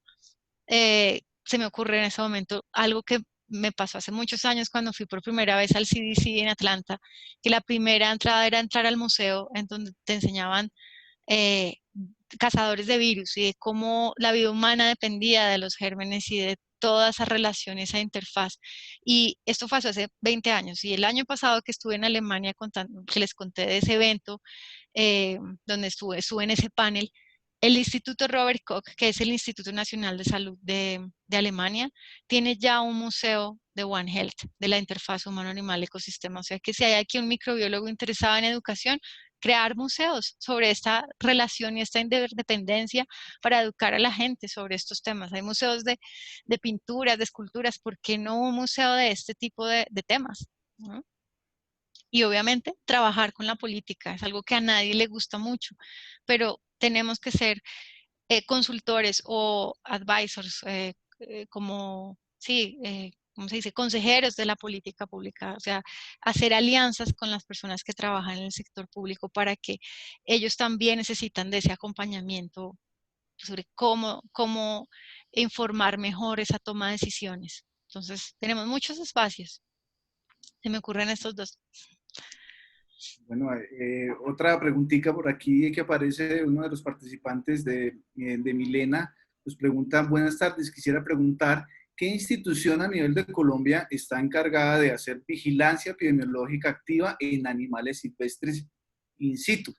S4: se me ocurre en ese momento algo que me pasó hace muchos años cuando fui por primera vez al CDC en Atlanta, que la primera entrada era entrar al museo en donde te enseñaban eh, cazadores de virus y de cómo la vida humana dependía de los gérmenes y de toda esa relación, esa interfaz. Y esto fue hace 20 años. Y el año pasado que estuve en Alemania, que les conté de ese evento, eh, donde estuve en ese panel, el Instituto Robert Koch, que es el Instituto Nacional de Salud de Alemania, tiene ya un museo de One Health, de la interfaz humano-animal-ecosistema. O sea que si hay aquí un microbiólogo interesado en educación, crear museos sobre esta relación y esta interdependencia para educar a la gente sobre estos temas. Hay museos de pinturas, de esculturas, ¿por qué no un museo de este tipo de temas? ¿No? Y obviamente trabajar con la política es algo que a nadie le gusta mucho, pero tenemos que ser consultores o advisors, como, sí, ¿cómo se dice? Consejeros de la política pública, o sea, hacer alianzas con las personas que trabajan en el sector público para que ellos también necesitan de ese acompañamiento sobre cómo informar mejor esa toma de decisiones. Entonces, tenemos muchos espacios. Se me ocurren estos dos.
S2: Bueno, otra preguntita por aquí que aparece de uno de los participantes de Milena. Nos preguntan, buenas tardes, quisiera preguntar, ¿qué institución a nivel de Colombia está encargada de hacer vigilancia epidemiológica activa en animales silvestres in situ?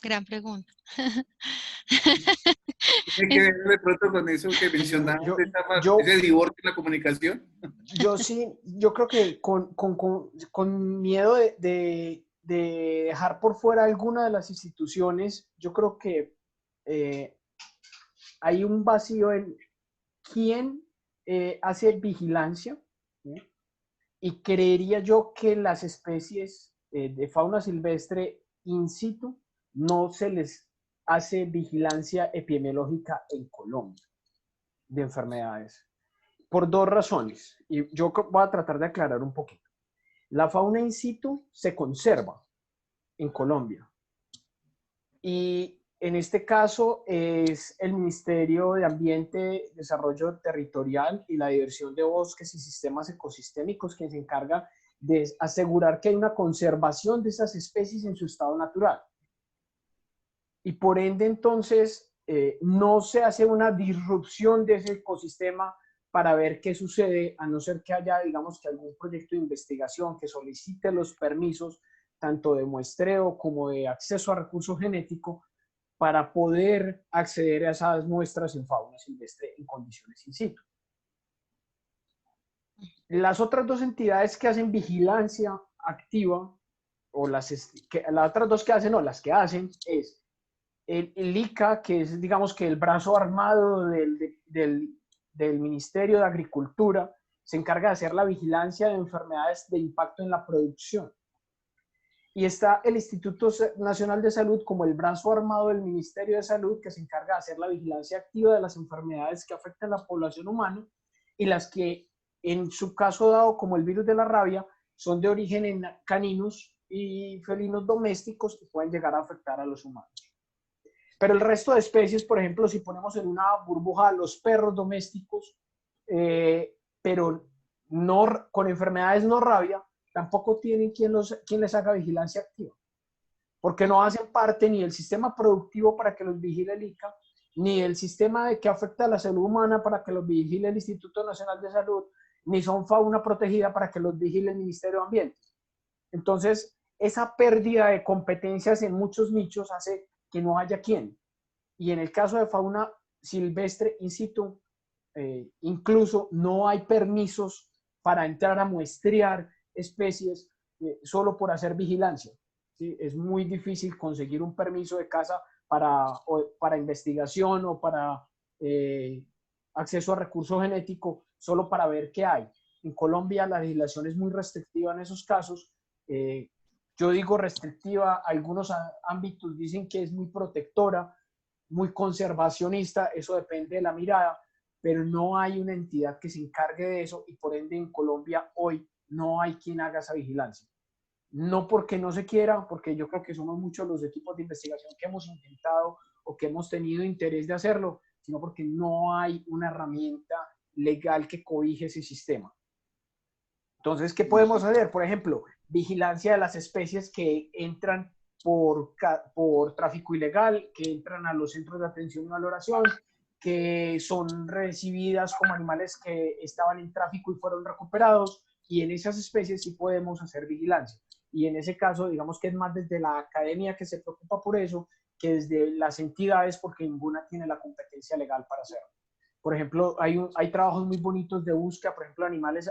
S4: Gran pregunta.
S2: ¿Tiene que ver de pronto con eso que mencionamos,
S3: Yo,
S2: ese divorcio en la comunicación?
S3: yo sí, yo creo que con miedo de dejar por fuera alguna de las instituciones, yo creo que hay un vacío en quién hace vigilancia, ¿sí? Y creería yo que las especies de fauna silvestre in situ no se les hace vigilancia epidemiológica en Colombia de enfermedades? Por dos razones, y yo voy a tratar de aclarar un poquito. La fauna in situ se conserva en Colombia y en este caso es el Ministerio de Ambiente, Desarrollo Territorial y la Diversidad de Bosques y Sistemas Ecosistémicos quien se encarga de asegurar que hay una conservación de esas especies en su estado natural. Y por ende, entonces, no se hace una disrupción de ese ecosistema para ver qué sucede, a no ser que haya, digamos, que algún proyecto de investigación que solicite los permisos, tanto de muestreo como de acceso a recursos genéticos, para poder acceder a esas muestras en fauna silvestre en condiciones in situ. Las otras dos entidades que hacen vigilancia activa, o las otras dos que hacen, o las que hacen, es el ICA, que es, digamos, que el brazo armado del Ministerio de Agricultura, se encarga de hacer la vigilancia de enfermedades de impacto en la producción. Y está el Instituto Nacional de Salud como el brazo armado del Ministerio de Salud, que se encarga de hacer la vigilancia activa de las enfermedades que afectan a la población humana y las que, en su caso dado, como el virus de la rabia, son de origen en caninos y felinos domésticos y pueden llegar a afectar a los humanos. Pero el resto de especies, por ejemplo, si ponemos en una burbuja a los perros domésticos, pero no, con enfermedades no rabia, tampoco tienen quien les haga vigilancia activa, porque no hacen parte ni del sistema productivo para que los vigile el ICA, ni del sistema de que afecta a la salud humana para que los vigile el Instituto Nacional de Salud, ni son fauna protegida para que los vigile el Ministerio de Ambiente. Entonces, esa pérdida de competencias en muchos nichos hace que no haya quien. Y en el caso de fauna silvestre in situ, incluso no hay permisos para entrar a muestrear especies solo por hacer vigilancia. ¿Sí? Es muy difícil conseguir un permiso de caza para investigación o para acceso a recursos genéticos solo para ver qué hay. En Colombia la legislación es muy restrictiva en esos casos. Yo digo restrictiva, algunos ámbitos dicen que es muy protectora, muy conservacionista, eso depende de la mirada, pero no hay una entidad que se encargue de eso y por ende en Colombia hoy no hay quien haga esa vigilancia. No porque no se quiera, porque yo creo que somos muchos los equipos de investigación que hemos intentado o que hemos tenido interés de hacerlo, sino porque no hay una herramienta legal que cobije ese sistema. Entonces, ¿qué podemos hacer? Por ejemplo, vigilancia de las especies que entran por tráfico ilegal, que entran a los centros de atención y valoración, que son recibidas como animales que estaban en tráfico y fueron recuperados, y en esas especies sí podemos hacer vigilancia. Y en ese caso, digamos que es más desde la academia que se preocupa por eso, que desde las entidades, porque ninguna tiene la competencia legal para hacerlo. Por ejemplo, hay trabajos muy bonitos de búsqueda, por ejemplo, animales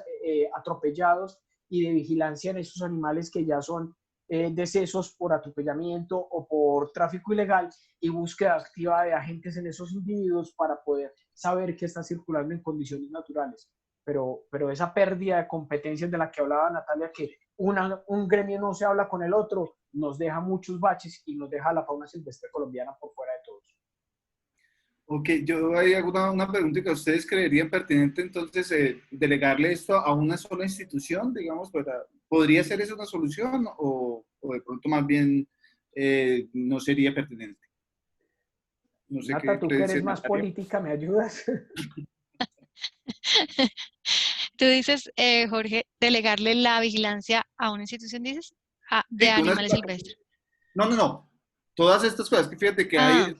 S3: atropellados y de vigilancia en esos animales que ya son decesos por atropellamiento o por tráfico ilegal y búsqueda activa de agentes en esos individuos para poder saber que está circulando en condiciones naturales. Pero esa pérdida de competencias de la que hablaba Natalia, que un gremio no se habla con el otro, nos deja muchos baches y nos deja la fauna silvestre colombiana por fuera de todos.
S2: Ok, yo hay una pregunta que ustedes creerían pertinente entonces delegarle esto a una sola institución, digamos, ¿podría ser eso una solución o de pronto más bien no sería pertinente? No sé.
S3: Nata, tú que eres más política, ¿me ayudas?
S4: Tú dices, Jorge, delegarle la vigilancia a una institución, dices, de
S2: Sí,
S4: animales silvestres.
S2: No. Todas estas cosas que fíjate que hay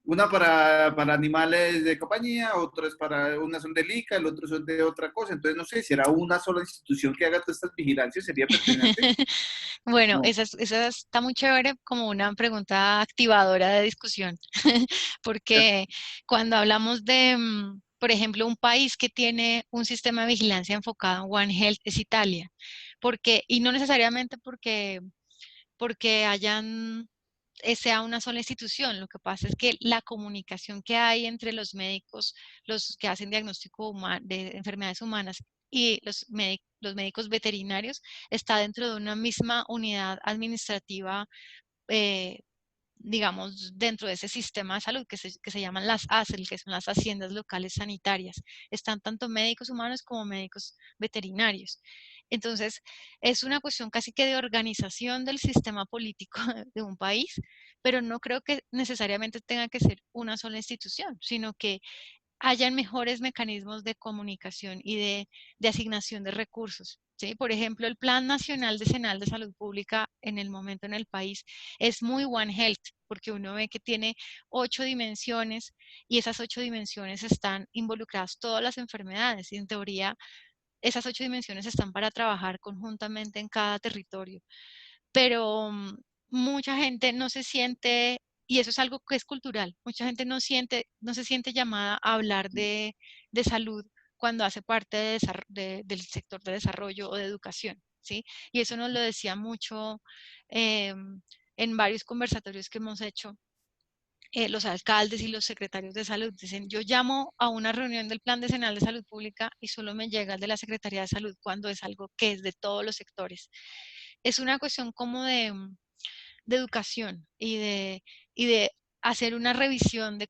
S2: una para animales de compañía, otras para una son del ICA, el otro son de otra cosa. Entonces, no sé, si era una sola institución que haga todas estas vigilancias, ¿sería pertinente?
S4: Bueno,
S2: No.
S4: esa está muy chévere como una pregunta activadora de discusión, porque cuando hablamos de, por ejemplo, un país que tiene un sistema de vigilancia enfocado en One Health es Italia, y no necesariamente porque sea una sola institución. Lo que pasa es que la comunicación que hay entre los médicos, los que hacen diagnóstico de enfermedades humanas y los médicos veterinarios, está dentro de una misma unidad administrativa digamos, dentro de ese sistema de salud que se llaman las ASL, que son las haciendas locales sanitarias. Están tanto médicos humanos como médicos veterinarios. Entonces, es una cuestión casi que de organización del sistema político de un país, pero no creo que necesariamente tenga que ser una sola institución, sino que hayan mejores mecanismos de comunicación y de asignación de recursos. ¿Sí? Por ejemplo, el Plan Nacional Decenal de Salud Pública en el momento en el país es muy One Health, porque uno ve que tiene 8 dimensiones y esas 8 dimensiones están involucradas todas las enfermedades y en teoría esas 8 dimensiones están para trabajar conjuntamente en cada territorio. Pero mucha gente no se siente, y eso es algo que es cultural, mucha gente no se siente llamada a hablar de salud cuando hace parte del sector de desarrollo o de educación, ¿sí? Y eso nos lo decía mucho en varios conversatorios que hemos hecho. Los alcaldes y los secretarios de salud dicen, yo llamo a una reunión del Plan Decenal de Salud Pública y solo me llega el de la Secretaría de Salud cuando es algo que es de todos los sectores. Es una cuestión como de educación y de hacer una revisión de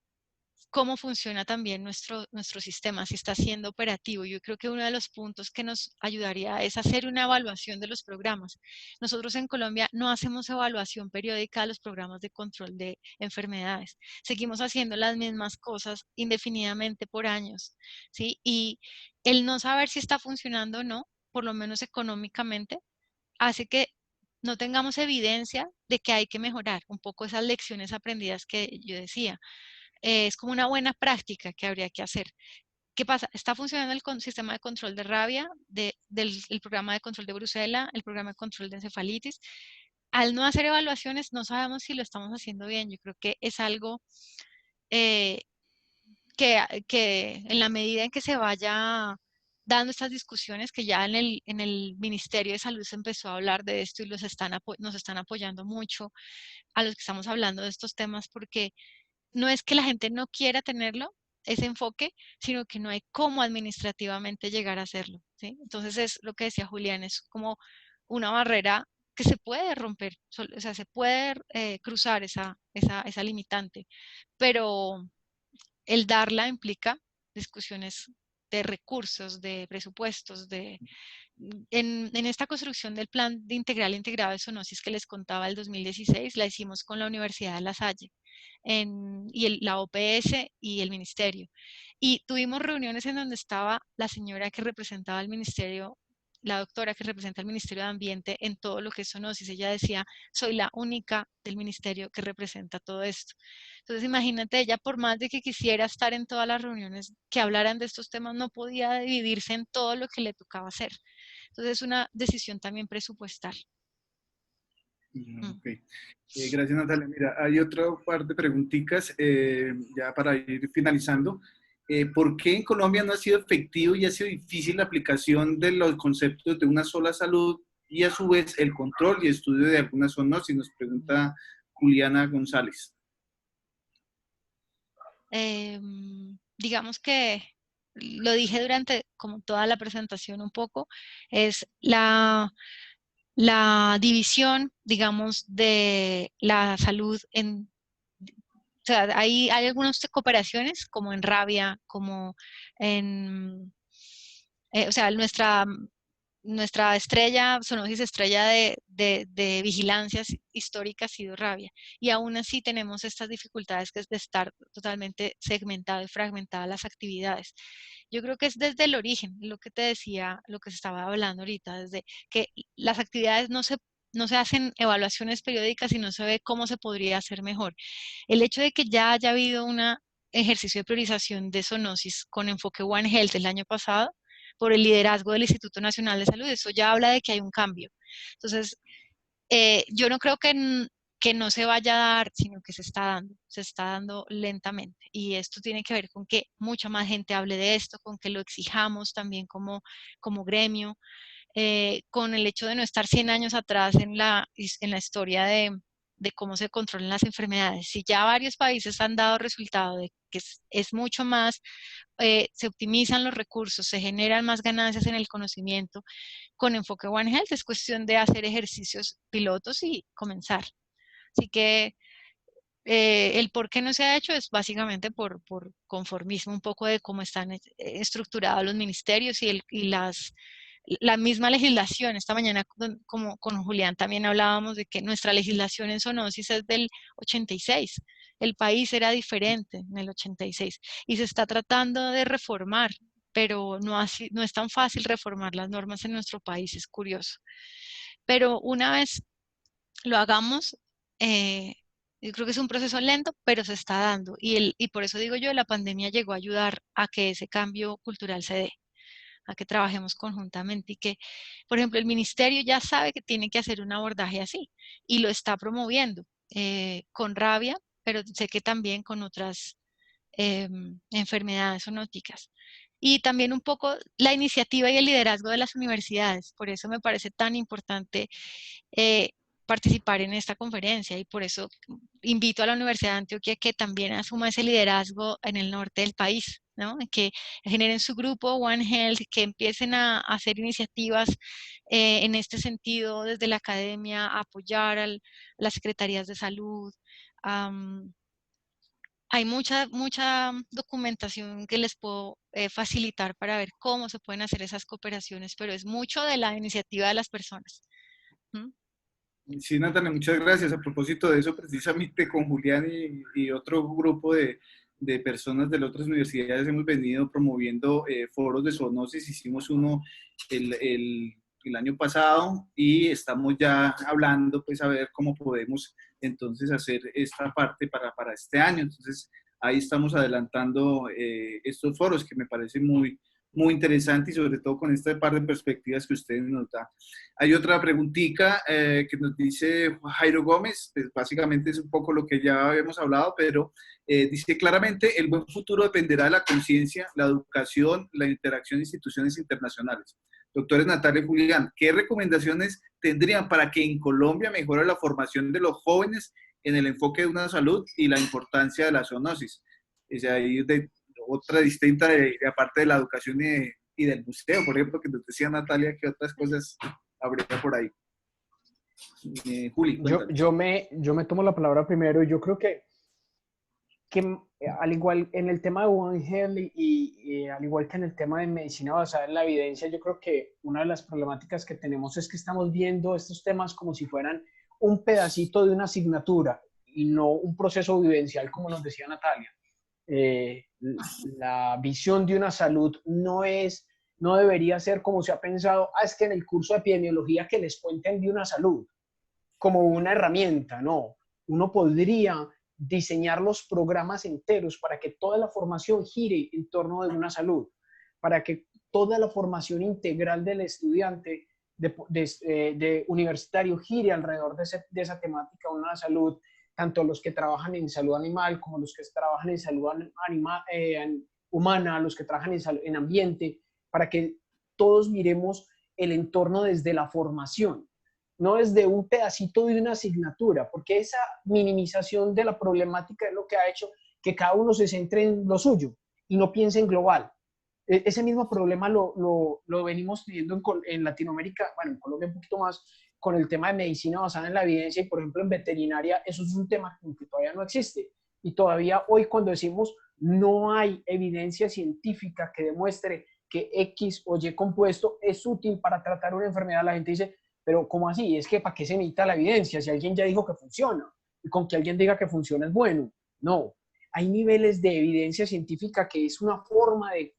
S4: cómo funciona también nuestro sistema, si está siendo operativo. Yo creo que uno de los puntos que nos ayudaría es hacer una evaluación de los programas. Nosotros en Colombia no hacemos evaluación periódica de los programas de control de enfermedades. Seguimos haciendo las mismas cosas indefinidamente por años, ¿sí? Y el no saber si está funcionando o no, por lo menos económicamente, hace que no tengamos evidencia de que hay que mejorar un poco esas lecciones aprendidas que yo decía. Es como una buena práctica que habría que hacer. ¿Qué pasa? Está funcionando el sistema de control de rabia, el programa de control de brucela, el programa de control de encefalitis. Al no hacer evaluaciones, no sabemos si lo estamos haciendo bien. Yo creo que es algo eh, que en la medida en que se vaya dando estas discusiones, que ya en el Ministerio de Salud se empezó a hablar de esto y nos están apoyando mucho a los que estamos hablando de estos temas, porque no es que la gente no quiera tenerlo, ese enfoque, sino que no hay cómo administrativamente llegar a hacerlo, ¿sí? Entonces es lo que decía Julián, es como una barrera que se puede romper, o sea, se puede cruzar esa limitante, pero el darla implica discusiones de recursos, de presupuestos, en esta construcción del plan de integral integrado de zoonosis que les contaba el 2016, la hicimos con la Universidad de La Salle la OPS y el ministerio. Y tuvimos reuniones en donde estaba la señora que representaba el ministerio, la doctora que representa el Ministerio de Ambiente en todo lo que es zoonosis. Ella decía, soy la única del ministerio que representa todo esto. Entonces imagínate, ella por más de que quisiera estar en todas las reuniones que hablaran de estos temas, no podía dividirse en todo lo que le tocaba hacer. Entonces es una decisión también presupuestal.
S2: Ok. Gracias, Natalia. Mira, hay otra par de preguntitas ya para ir finalizando. ¿Por qué en Colombia no ha sido efectivo y ha sido difícil la aplicación de los conceptos de una sola salud y a su vez el control y estudio de algunas zoonosis? Nos pregunta Juliana González.
S4: Digamos que lo dije durante como toda la presentación un poco, es la división, digamos, de la salud o sea, hay algunas cooperaciones como en rabia, como o sea, nuestra estrella, zoonosis estrella de vigilancias históricas ha sido rabia. Y aún así tenemos estas dificultades que es de estar totalmente segmentado y fragmentada las actividades. Yo creo que es desde el origen, lo que te decía, lo que se estaba hablando ahorita, desde que las actividades no se hacen evaluaciones periódicas y no se ve cómo se podría hacer mejor. El hecho de que ya haya habido un ejercicio de priorización de zoonosis con enfoque One Health el año pasado, por el liderazgo del Instituto Nacional de Salud, eso ya habla de que hay un cambio. Entonces, yo no creo que no se vaya a dar, sino que se está dando lentamente. Y esto tiene que ver con que mucha más gente hable de esto, con que lo exijamos también como gremio, con el hecho de no estar 100 años atrás en la historia de cómo se controlan las enfermedades. Si ya varios países han dado resultado de que es mucho más, se optimizan los recursos, se generan más ganancias en el conocimiento con enfoque One Health, es cuestión de hacer ejercicios pilotos y comenzar. Así que el por qué no se ha hecho es básicamente por conformismo un poco de cómo están estructurados los ministerios y la misma legislación. Esta mañana como con Julián también hablábamos de que nuestra legislación en zoonosis es del 86. El país era diferente en el 86 y se está tratando de reformar, pero no es tan fácil reformar las normas en nuestro país, es curioso. Pero una vez lo hagamos, yo creo que es un proceso lento, pero se está dando. Y por eso digo yo, la pandemia llegó a ayudar a que ese cambio cultural se dé, a que trabajemos conjuntamente y que, por ejemplo, el ministerio ya sabe que tiene que hacer un abordaje así y lo está promoviendo con rabia, pero sé que también con otras enfermedades zoonóticas. Y también un poco la iniciativa y el liderazgo de las universidades. Por eso me parece tan importante participar en esta conferencia y por eso invito a la Universidad de Antioquia que también asuma ese liderazgo en el norte del país, ¿no? Que generen su grupo One Health, que empiecen a hacer iniciativas en este sentido desde la academia, a apoyar a las secretarías de salud. Hay mucha documentación que les puedo facilitar para ver cómo se pueden hacer esas cooperaciones, pero es mucho de la iniciativa de las personas. ¿Mm?
S2: Sí, Natalia, muchas gracias. A propósito de eso, precisamente con Julián y otro grupo de personas de otras universidades hemos venido promoviendo foros de zoonosis. Hicimos uno el año pasado y estamos ya hablando, pues, a ver cómo podemos entonces hacer esta parte para este año. Entonces, ahí estamos adelantando estos foros que me parecen muy interesante y sobre todo con este par de perspectivas que usted nos da. Hay otra preguntita que nos dice Jairo Gómez, pues básicamente es un poco lo que ya habíamos hablado, pero dice claramente, el buen futuro dependerá de la conciencia, la educación, la interacción de instituciones internacionales. Doctores Natalia y Julián, ¿qué recomendaciones tendrían para que en Colombia mejore la formación de los jóvenes en el enfoque de una salud y la importancia de la zoonosis? Es ahí otra distinta aparte de la educación y del museo, por ejemplo, que nos decía Natalia, ¿qué otras cosas habría por ahí? Juli, cuéntanos.
S3: Yo me tomo la palabra primero y yo creo que al igual en el tema de One Health y al igual que en el tema de medicina basada en la evidencia, yo creo que una de las problemáticas que tenemos es que estamos viendo estos temas como si fueran un pedacito de una asignatura y no un proceso vivencial, como nos decía Natalia. La visión de una salud no debería ser como se ha pensado, es que en el curso de epidemiología que les cuenten de una salud, como una herramienta, no. Uno podría diseñar los programas enteros para que toda la formación gire en torno de una salud, para que toda la formación integral del estudiante de universitario gire alrededor de esa temática, una salud, tanto los que trabajan en salud animal como los que trabajan en salud humana, los que trabajan en ambiente, para que todos miremos el entorno desde la formación, no desde un pedacito de una asignatura, porque esa minimización de la problemática es lo que ha hecho que cada uno se centre en lo suyo y no piense en global. Ese mismo problema lo venimos teniendo en Latinoamérica, bueno, en Colombia un poquito más, con el tema de medicina basada en la evidencia y, por ejemplo, en veterinaria, eso es un tema que todavía no existe. Y todavía hoy cuando decimos no hay evidencia científica que demuestre que X o Y compuesto es útil para tratar una enfermedad, la gente dice, pero ¿cómo así? Es que ¿para qué se necesita la evidencia? Si alguien ya dijo que funciona, y con que alguien diga que funciona es bueno. No, hay niveles de evidencia científica que es una forma de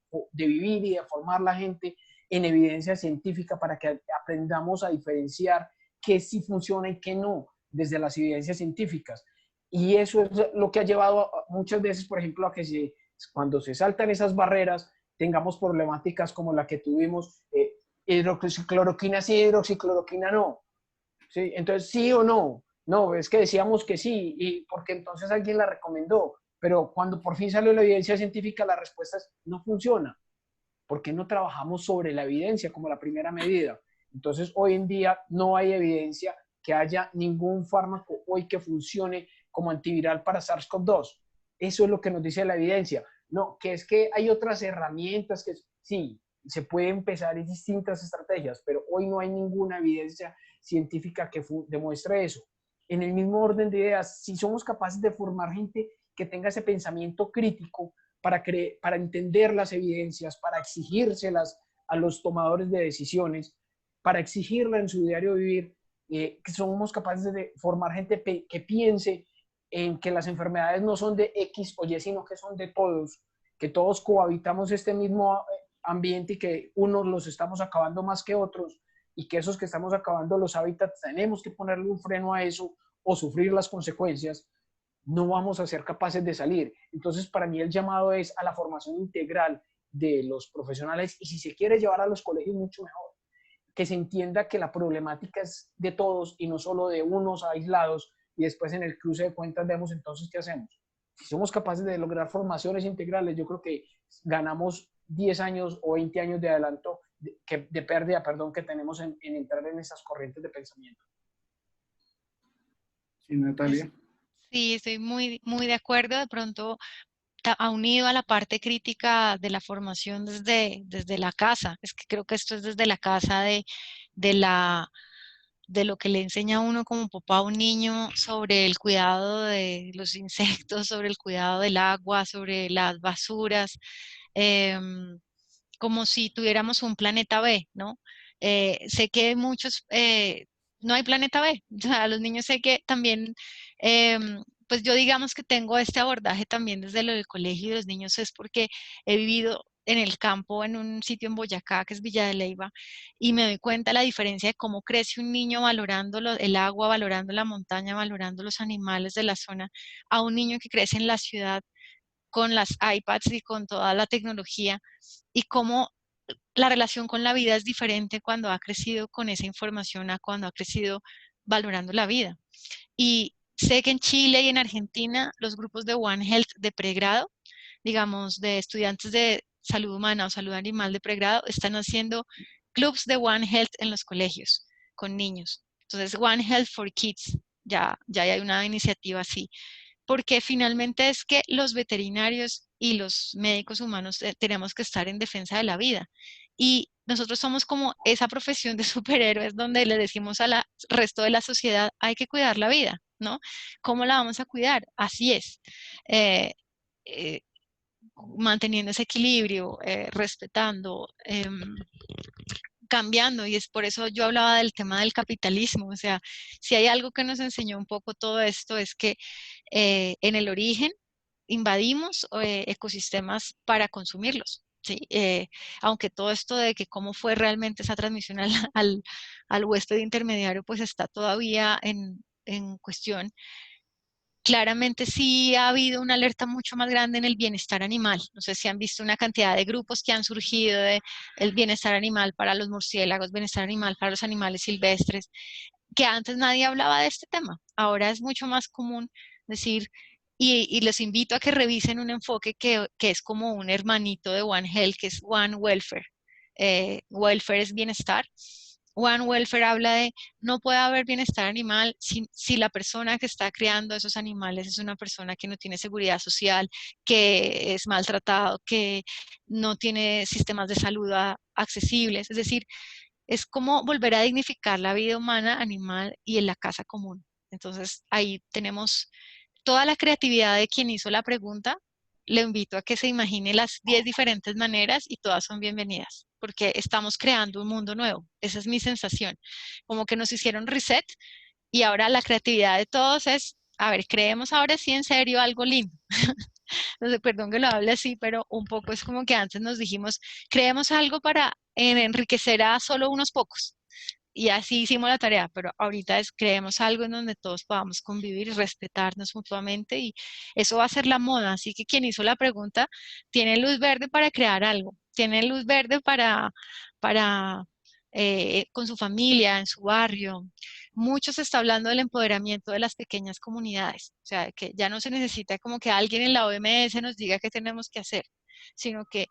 S3: vivir y de formar la gente en evidencia científica para que aprendamos a diferenciar qué sí funciona y qué no desde las evidencias científicas. Y eso es lo que ha llevado muchas veces, por ejemplo, a que cuando se saltan esas barreras tengamos problemáticas como la que tuvimos, hidroxicloroquina sí, hidroxicloroquina no. ¿Sí? Entonces, ¿sí o no? No, es que decíamos que sí, y porque entonces alguien la recomendó, pero cuando por fin salió la evidencia científica, la respuesta es no funciona. ¿Por qué no trabajamos sobre la evidencia como la primera medida? Entonces, hoy en día no hay evidencia que haya ningún fármaco hoy que funcione como antiviral para SARS-CoV-2. Eso es lo que nos dice la evidencia. No, que es que hay otras herramientas que sí, se puede empezar en distintas estrategias, pero hoy no hay ninguna evidencia científica que demuestre eso. en el mismo orden de ideas, si somos capaces de formar gente que tenga ese pensamiento crítico para entender las evidencias, para exigírselas a los tomadores de decisiones, para exigirla en su diario vivir, que somos capaces de formar gente que piense en que las enfermedades no son de X o Y, sino que son de todos, que todos cohabitamos este mismo ambiente y que unos los estamos acabando más que otros, y que esos que estamos acabando los hábitats tenemos que ponerle un freno a eso o sufrir las consecuencias, no vamos a ser capaces de salir. Entonces, para mí el llamado es a la formación integral de los profesionales, y si se quiere llevar a los colegios, mucho mejor. Que se entienda que la problemática es de todos y no solo de unos aislados, y después en el cruce de cuentas vemos entonces qué hacemos. Si somos capaces de lograr formaciones integrales, yo creo que ganamos 10 años o 20 años de adelanto, de pérdida, perdón, que tenemos en entrar en esas corrientes de pensamiento.
S2: Sí, Natalia.
S4: Sí, estoy muy, muy de acuerdo. De pronto, unido a la parte crítica de la formación desde la casa. Es que creo que esto es desde la casa de lo que le enseña a uno como papá a un niño sobre el cuidado de los insectos, sobre el cuidado del agua, sobre las basuras, como si tuviéramos un planeta B, ¿no? Sé que muchos, no hay planeta B. O sea, los niños sé que también, pues yo digamos que tengo este abordaje también desde lo del colegio de los niños, es porque he vivido en el campo, en un sitio en Boyacá, que es Villa de Leyva, y me doy cuenta la diferencia de cómo crece un niño valorando el agua, valorando la montaña, valorando los animales de la zona, a un niño que crece en la ciudad con las iPads y con toda la tecnología, y cómo la relación con la vida es diferente cuando ha crecido con esa información a cuando ha crecido valorando la vida. Y sé que en Chile y en Argentina los grupos de One Health de pregrado, digamos, de estudiantes de salud humana o salud animal de pregrado, están haciendo clubs de One Health en los colegios con niños. Entonces, One Health for Kids, ya hay una iniciativa así, porque finalmente es que los veterinarios y los médicos humanos tenemos que estar en defensa de la vida. Y nosotros somos como esa profesión de superhéroes donde le decimos al resto de la sociedad, hay que cuidar la vida, ¿no? ¿Cómo la vamos a cuidar? Así es. Eh, eh, Manteniendo ese equilibrio, respetando, cambiando, y es por eso yo hablaba del tema del capitalismo. O sea, si hay algo que nos enseñó un poco todo esto es que en el origen invadimos ecosistemas para consumirlos. Sí, aunque todo esto de que cómo fue realmente esa transmisión al huésped intermediario, pues está todavía en cuestión. Claramente sí ha habido una alerta mucho más grande en el bienestar animal. No sé si han visto una cantidad de grupos que han surgido de el bienestar animal para los murciélagos, bienestar animal para los animales silvestres, que antes nadie hablaba de este tema. Ahora es mucho más común decir, y les invito a que revisen un enfoque que es como un hermanito de One Health, que es One Welfare. Welfare es bienestar. One Welfare habla de no puede haber bienestar animal si la persona que está criando esos animales es una persona que no tiene seguridad social, que es maltratado, que no tiene sistemas de salud accesibles. Es decir, es como volver a dignificar la vida humana, animal y en la casa común. Entonces ahí tenemos toda la creatividad de quien hizo la pregunta. Le invito a que se imagine las 10 diferentes maneras y todas son bienvenidas, porque estamos creando un mundo nuevo. Esa es mi sensación. Como que nos hicieron reset y ahora la creatividad de todos es, a ver, creemos ahora sí en serio algo lindo. No sé, perdón que lo hable así, pero un poco es como que antes nos dijimos, creemos algo para enriquecer a solo unos pocos. Y así hicimos la tarea, pero ahorita creemos algo en donde todos podamos convivir y respetarnos mutuamente, y eso va a ser la moda. Así que quien hizo la pregunta tiene luz verde para crear algo, tiene luz verde para con su familia, en su barrio. Mucho se está hablando del empoderamiento de las pequeñas comunidades, o sea, que ya no se necesita como que alguien en la OMS nos diga qué tenemos que hacer, sino que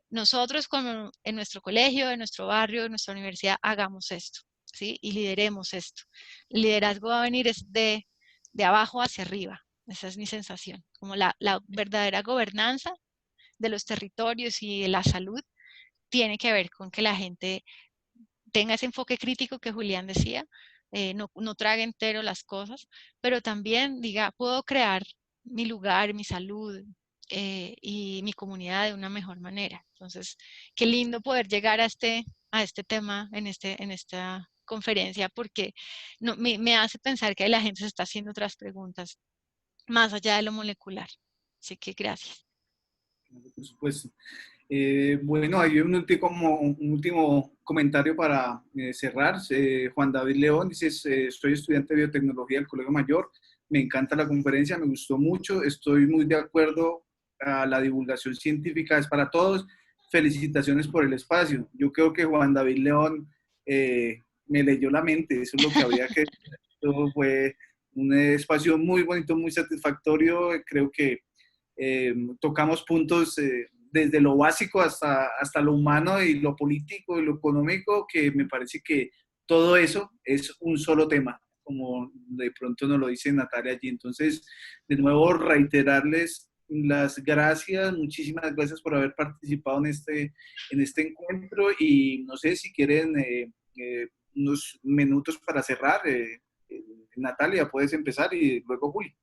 S4: nosotros como en nuestro colegio, en nuestro barrio, en nuestra universidad, hagamos esto, ¿sí? Y lideremos esto. El liderazgo va a venir es de abajo hacia arriba. Esa es mi sensación. Como la verdadera gobernanza de los territorios y de la salud tiene que ver con que la gente tenga ese enfoque crítico que Julián decía, no trague entero las cosas, pero también diga, puedo crear mi lugar, mi salud y mi comunidad de una mejor manera. Entonces, qué lindo poder llegar a este tema en esta conferencia, porque me hace pensar que la gente se está haciendo otras preguntas más allá de lo molecular. Así que gracias.
S2: Por supuesto. Bueno, hay un último comentario para cerrar. Juan David León dice, soy estudiante de biotecnología del Colegio Mayor, me encanta la conferencia, me gustó mucho, estoy muy de acuerdo, la divulgación científica es para todos, felicitaciones por el espacio. Yo creo que Juan David León me leyó la mente, eso es lo que había que... Todo fue un espacio muy bonito, muy satisfactorio, creo que tocamos puntos desde lo básico hasta lo humano y lo político y lo económico, que me parece que todo eso es un solo tema, como de pronto nos lo dice Natalia allí. Entonces, de nuevo, reiterarles las gracias, muchísimas gracias por haber participado en este encuentro y no sé si quieren unos minutos para cerrar. Natalia, puedes empezar y luego Juli.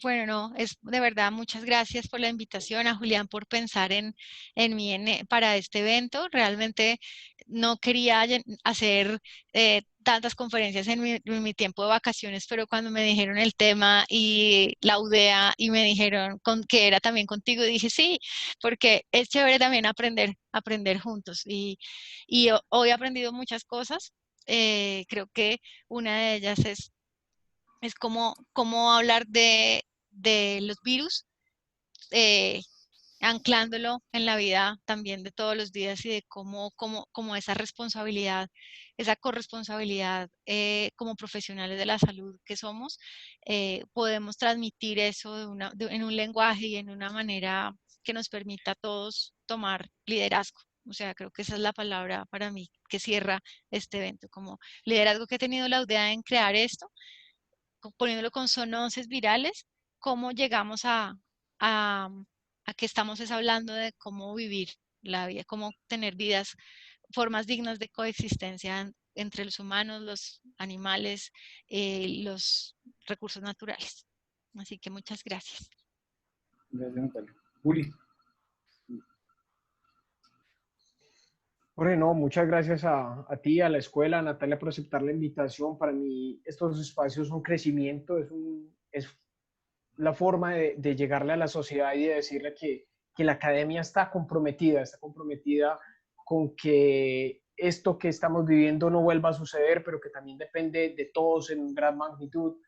S4: Bueno, no, es de verdad, muchas gracias por la invitación, a Julián por pensar en mí para este evento. Realmente no quería hacer tantas conferencias en mi tiempo de vacaciones, pero cuando me dijeron el tema y la UDEA y me dijeron que era también contigo, dije sí, porque es chévere también aprender juntos. Y hoy he aprendido muchas cosas. Creo que una de ellas es cómo hablar de los virus, eh, anclándolo en la vida también de todos los días y de cómo esa responsabilidad, esa corresponsabilidad como profesionales de la salud que somos, podemos transmitir eso en un lenguaje y en una manera que nos permita a todos tomar liderazgo. O sea, creo que esa es la palabra para mí que cierra este evento, como liderazgo que he tenido la idea en crear esto, poniéndolo con zoonoses virales, cómo llegamos a, a que estamos hablando de cómo vivir la vida, cómo tener vidas, formas dignas de coexistencia entre los humanos, los animales, los recursos naturales. Así que muchas gracias.
S2: Gracias, Natalia. Juli.
S3: Jorge, no, muchas gracias a ti, a la escuela, a Natalia, por aceptar la invitación. Para mí estos espacios son crecimiento, es la forma de llegarle a la sociedad y de decirle que la academia está comprometida con que esto que estamos viviendo no vuelva a suceder, pero que también depende de todos en gran magnitud.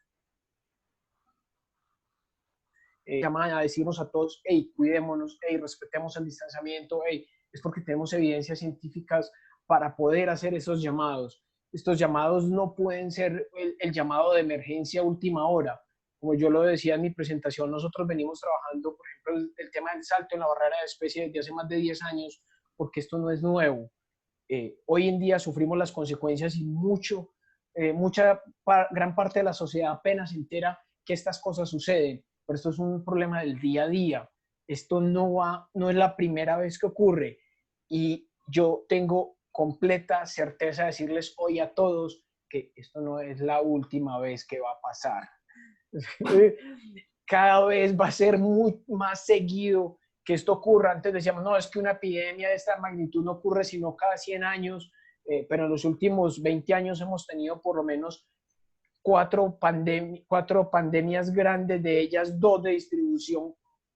S3: Llaman a decirnos a todos, hey, cuidémonos, hey, respetemos el distanciamiento, hey, es porque tenemos evidencias científicas para poder hacer esos llamados. Estos llamados no pueden ser el llamado de emergencia última hora. Como yo lo decía en mi presentación, nosotros venimos trabajando, por ejemplo, el tema del salto en la barrera de especie desde hace más de 10 años, porque esto no es nuevo. Hoy en día sufrimos las consecuencias y gran parte de la sociedad apenas se entera que estas cosas suceden, pero esto es un problema del día a día. Esto no es la primera vez que ocurre y yo tengo completa certeza de decirles hoy a todos que esto no es la última vez que va a pasar. Cada vez va a ser muy más seguido que esto ocurra. Antes decíamos, no, es que una epidemia de esta magnitud no ocurre sino cada 100 años, pero en los últimos 20 años hemos tenido por lo menos cuatro pandemias grandes, de ellas 2 de distribución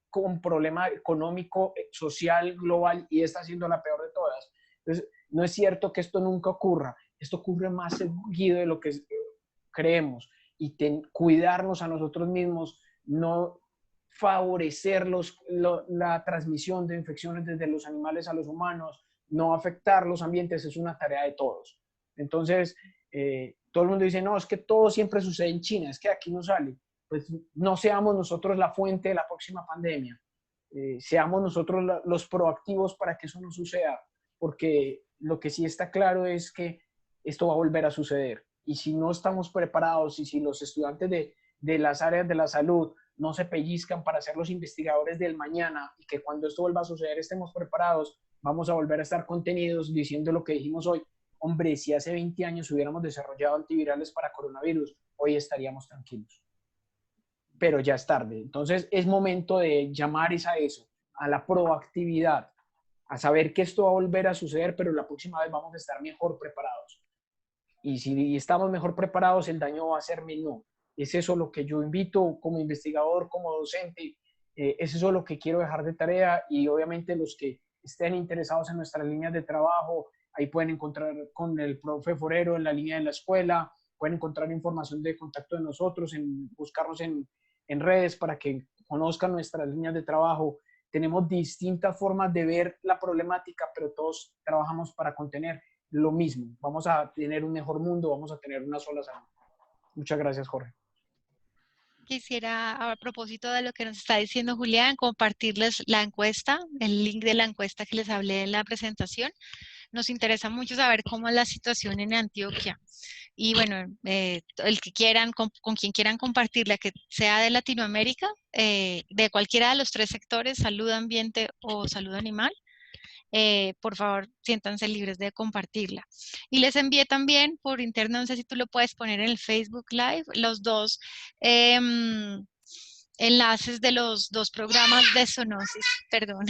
S3: con problema económico, social, global, y esta siendo la peor de todas. Entonces, no es cierto que esto nunca ocurra, esto ocurre más seguido de lo que creemos, y cuidarnos a nosotros mismos, no favorecer la transmisión de infecciones desde los animales a los humanos, no afectar los ambientes, es una tarea de todos. Entonces, todo el mundo dice, no, es que todo siempre sucede en China, es que aquí no sale. Pues no seamos nosotros la fuente de la próxima pandemia. Seamos nosotros los proactivos para que eso no suceda, porque lo que sí está claro es que esto va a volver a suceder. Y si no estamos preparados y si los estudiantes de las áreas de la salud no se pellizcan para ser los investigadores del mañana y que cuando esto vuelva a suceder estemos preparados, vamos a volver a estar contenidos diciendo lo que dijimos hoy. hombre, si hace 20 años hubiéramos desarrollado antivirales para coronavirus, hoy estaríamos tranquilos. Pero ya es tarde. Entonces es momento de llamar a eso, a la proactividad, a saber que esto va a volver a suceder, pero la próxima vez vamos a estar mejor preparados. Y si estamos mejor preparados, el daño va a ser menor. Es eso lo que yo invito como investigador, como docente, es eso lo que quiero dejar de tarea, y obviamente los que estén interesados en nuestras líneas de trabajo, ahí pueden encontrar con el profe Forero en la línea de la escuela, pueden encontrar información de contacto de nosotros, buscarnos en redes para que conozcan nuestras líneas de trabajo. Tenemos distintas formas de ver la problemática, pero todos trabajamos para contener lo mismo. Vamos a tener un mejor mundo, vamos a tener una sola salud. Muchas gracias, Jorge.
S4: Quisiera, a propósito de lo que nos está diciendo Julián, compartirles la encuesta, el link de la encuesta que les hablé en la presentación. Nos interesa mucho saber cómo es la situación en Antioquia. Y bueno, el que quieran, con quien quieran compartirla, que sea de Latinoamérica, de cualquiera de los 3 sectores, salud, ambiente o salud animal, por favor, siéntanse libres de compartirla. Y les envié también por interno, no sé si tú lo puedes poner en el Facebook Live, los 2 enlaces de los 2 programas de zoonosis, perdón,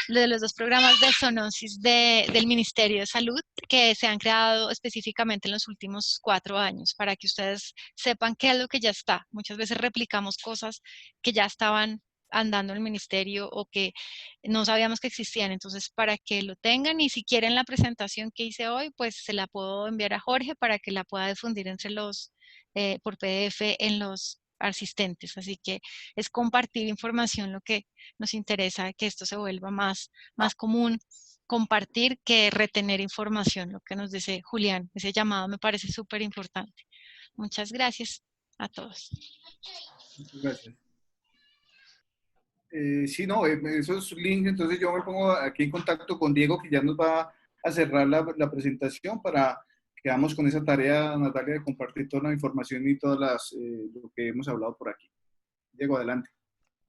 S4: de los 2 programas de zoonosis del Ministerio de Salud que se han creado específicamente en los últimos 4 años, para que ustedes sepan qué es lo que ya está. Muchas veces replicamos cosas que ya estaban andando en el ministerio o que no sabíamos que existían, entonces para que lo tengan, y si quieren la presentación que hice hoy, pues se la puedo enviar a Jorge para que la pueda difundir entre por PDF en los asistentes. Así que es compartir información lo que nos interesa, que esto se vuelva más común, compartir que retener información, lo que nos dice Julián. Ese llamado me parece súper importante. Muchas gracias a todos.
S2: Muchas gracias. Sí, no, esos links, entonces yo me pongo aquí en contacto con Diego, que ya nos va a cerrar la presentación, para que hagamos con esa tarea, Natalia, de compartir toda la información y todas lo que hemos hablado por aquí. Diego, adelante.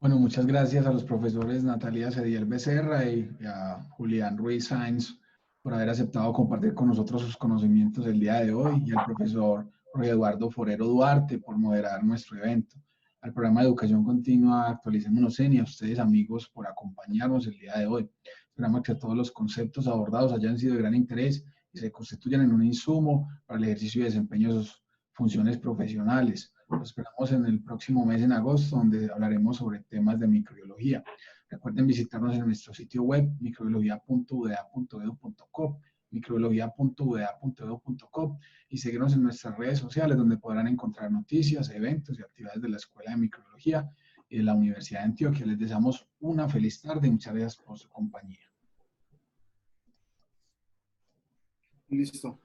S1: Bueno, muchas gracias a los profesores Natalia Cediel Becerra y a Julián Ruiz Sáenz por haber aceptado compartir con nosotros sus conocimientos el día de hoy, y al profesor Jorge Eduardo Forero Duarte por moderar nuestro evento. Al programa de Educación Continua Actualicémonos y a ustedes, amigos, por acompañarnos el día de hoy. Esperamos que todos los conceptos abordados hayan sido de gran interés y se constituyan en un insumo para el ejercicio y desempeño de sus funciones profesionales. Los esperamos en el próximo mes, en agosto, donde hablaremos sobre temas de microbiología. Recuerden visitarnos en nuestro sitio web microbiología.uda.edu.co, microbiología.uda.edu.co, y seguirnos en nuestras redes sociales, donde podrán encontrar noticias, eventos y actividades de la Escuela de Microbiología y de la Universidad de Antioquia. Les deseamos una feliz tarde y muchas gracias por su compañía.
S2: Listo.